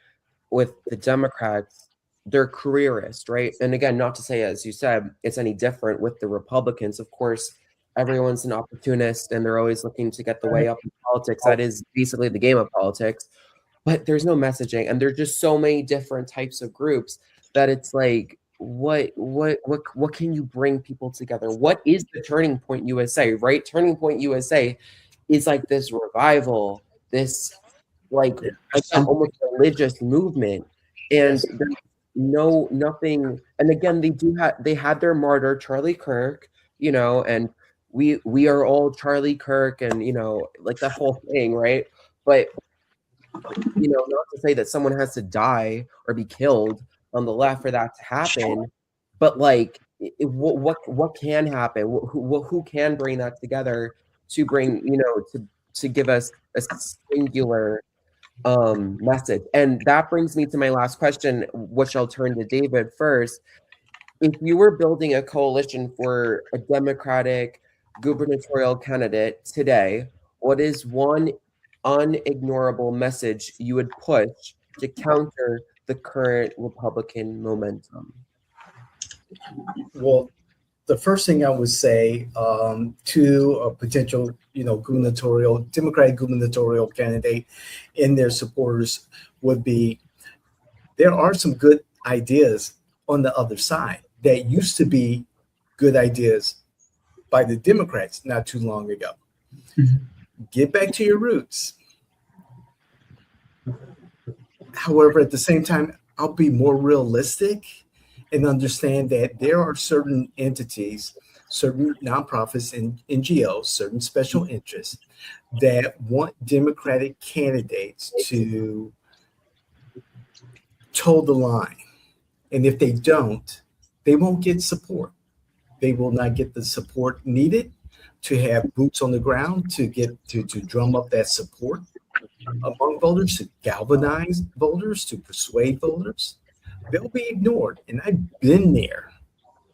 [SPEAKER 1] with the Democrats. They're careerist, right? And again, not to say, as you said, it's any different with the Republicans. Of course, everyone's an opportunist and they're always looking to get the way up in politics. That is basically the game of politics. But there's no messaging, and there's just so many different types of groups that it's like, what can you bring people together? What is the Turning Point USA, right? Turning Point USA is like this revival, this like almost religious movement, and there's nothing. And again, they had their martyr Charlie Kirk, and we are all Charlie Kirk, and like that whole thing, right? But not to say that someone has to die or be killed on the left for that to happen, but like what can happen? Who can bring that together to bring to give us a singular message? And that brings me to my last question, which I'll turn to David first. If you were building a coalition for a Democratic gubernatorial candidate today, what is one unignorable message you would push to counter the current Republican momentum?
[SPEAKER 2] Well, the first thing I would say to a potential, Democratic gubernatorial candidate and their supporters would be, there are some good ideas on the other side that used to be good ideas by the Democrats not too long ago. Mm-hmm. Get back to your roots. However, at the same time, I'll be more realistic and understand that there are certain entities, certain nonprofits and NGOs, certain special interests that want Democratic candidates to toe the line. And if they don't, they won't get support. They will not get the support needed to have boots on the ground, to drum up that support among voters, to galvanize voters, to persuade voters. They'll be ignored. And I've been there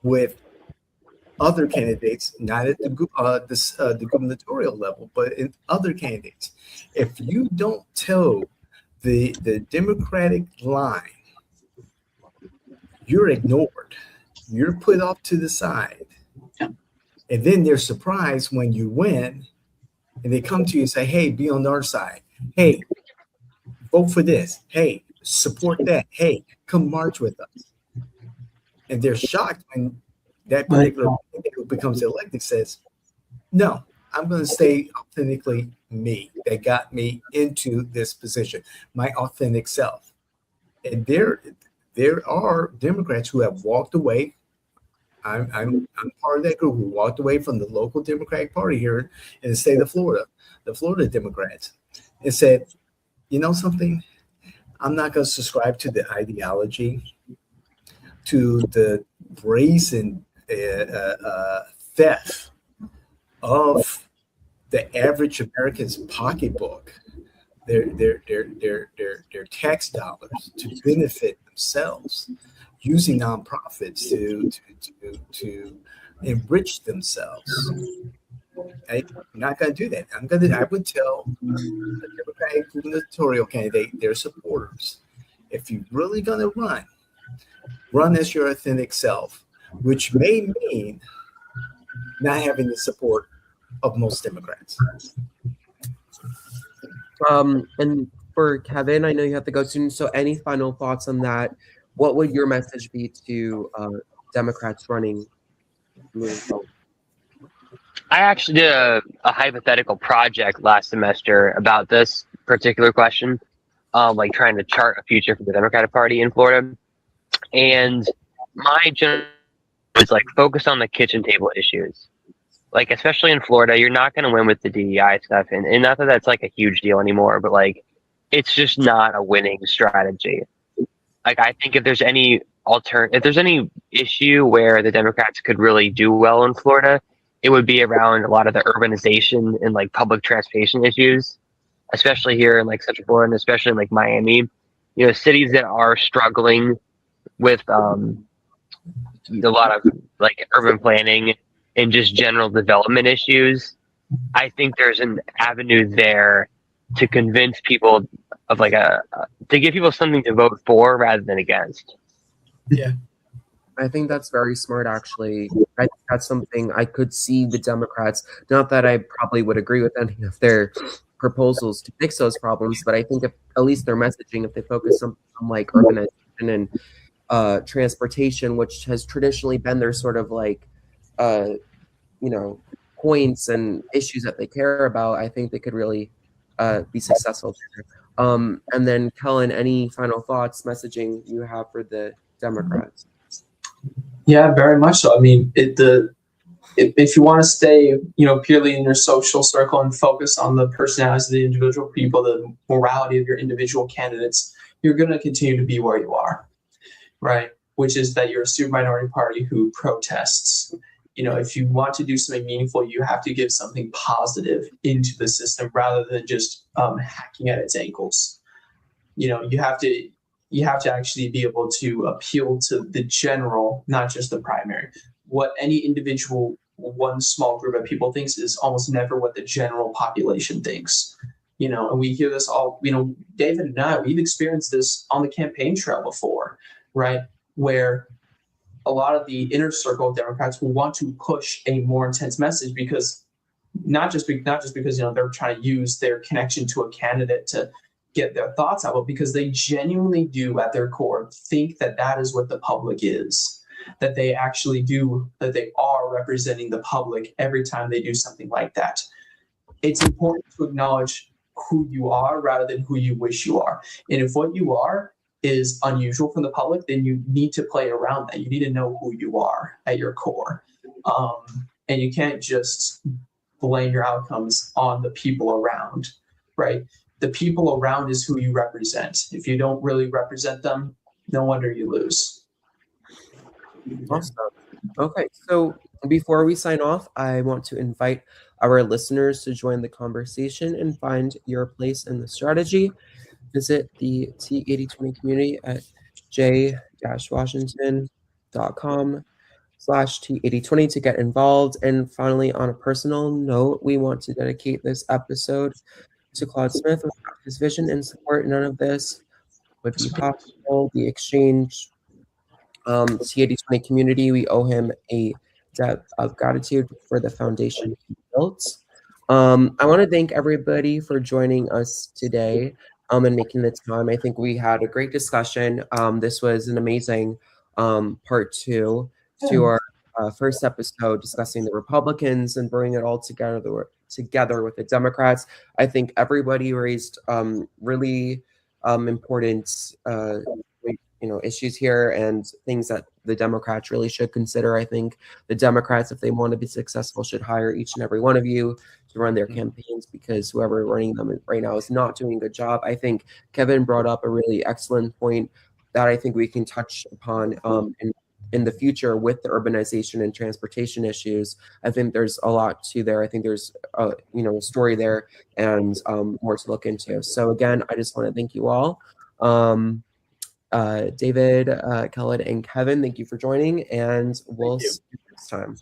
[SPEAKER 2] with other candidates, not at the gubernatorial level, but in other candidates. If you don't toe the Democratic line, you're ignored. You're put off to the side. And then they're surprised when you win and they come to you and say, hey, be on our side. Hey, vote for this. Hey, support that. Hey, come march with us. And they're shocked when that particular candidate who becomes elected says, no, I'm going to stay authentically me. That got me into this position, my authentic self. And there are Democrats who have walked away I'm part of that group who walked away from the local Democratic Party here in the state of Florida, the Florida Democrats, and said, you know something, I'm not going to subscribe to the ideology, to the brazen theft of the average American's pocketbook, their tax dollars to benefit themselves, using nonprofits to enrich themselves. I'm not going to do that. I would tell the Democratic gubernatorial candidate, their supporters, if you're really going to run as your authentic self, which may mean not having the support of most Democrats.
[SPEAKER 1] And for Kevin, I know you have to go soon. So any final thoughts on that? What would your message be to Democrats running moving forward?
[SPEAKER 4] I actually did a hypothetical project last semester about this particular question, like trying to chart a future for the Democratic Party in Florida. And my general was like focus on the kitchen table issues. Like, especially in Florida, you're not going to win with the DEI stuff. And not that that's like a huge deal anymore, but like, it's just not a winning strategy. Like, I think if there's any if there's any issue where the Democrats could really do well in Florida, it would be around a lot of the urbanization and like public transportation issues, especially here in like Central Florida and especially in like Miami, you know, cities that are struggling with a lot of like urban planning and just general development issues. I think there's an avenue there to convince people of like to give people something to vote for rather than against.
[SPEAKER 2] Yeah.
[SPEAKER 1] I think that's very smart, actually. I think that's something I could see the Democrats, not that I probably would agree with any of their proposals to fix those problems, but I think if at least their messaging, if they focus on like urbanization and transportation, which has traditionally been their sort of like, points and issues that they care about, I think they could really be successful there. And then Kellen, any final thoughts, messaging you have for the Democrats?
[SPEAKER 3] Yeah, very much so. I mean, if you want to stay, purely in your social circle and focus on the personalities of the individual people, the morality of your individual candidates, you're going to continue to be where you are, right? Which is that you're a super minority party who protests. If you want to do something meaningful, you have to give something positive into the system rather than just hacking at its ankles. You have to actually be able to appeal to the general, not just the primary. What any individual, one small group of people thinks is almost never what the general population thinks. And we hear this all, David and I, we've experienced this on the campaign trail before, right? Where a lot of the inner circle of Democrats will want to push a more intense message because not just because they're trying to use their connection to a candidate to get their thoughts out, but because they genuinely do at their core think that that is what the public is, that they actually do, that they are representing the public every time they do something like that. It's important to acknowledge who you are rather than who you wish you are. And if what you are is unusual from the public, then you need to play around that. You need to know who you are at your core. And you can't just blame your outcomes on the people around, right? The people around is who you represent. If you don't really represent them, no wonder you lose.
[SPEAKER 1] Awesome. Okay, so before we sign off, I want to invite our listeners to join the conversation and find your place in the strategy. Visit the T8020 community at j-washington.com/T8020 to get involved. And finally, on a personal note, we want to dedicate this episode to Claude Smith. Without his vision and support, none of this would be possible. The exchange T8020 community, we owe him a debt of gratitude for the foundation he built. I want to thank everybody for joining us today and making the time. I think we had a great discussion. This was an amazing part two to our first episode discussing the Republicans and bringing it all together with the Democrats. I think everybody raised really important issues here and things that the Democrats really should consider. I think the Democrats, if they want to be successful, should hire each and every one of you to run their campaigns, because whoever running them right now is not doing a good job. I think Kevin brought up a really excellent point that I think we can touch upon in the future with the urbanization and transportation issues. I think there's a lot to there. I think there's a story there and more to look into. So again, I just want to thank you all. David, Kellen, and Kevin, thank you for joining, and we'll see you next time.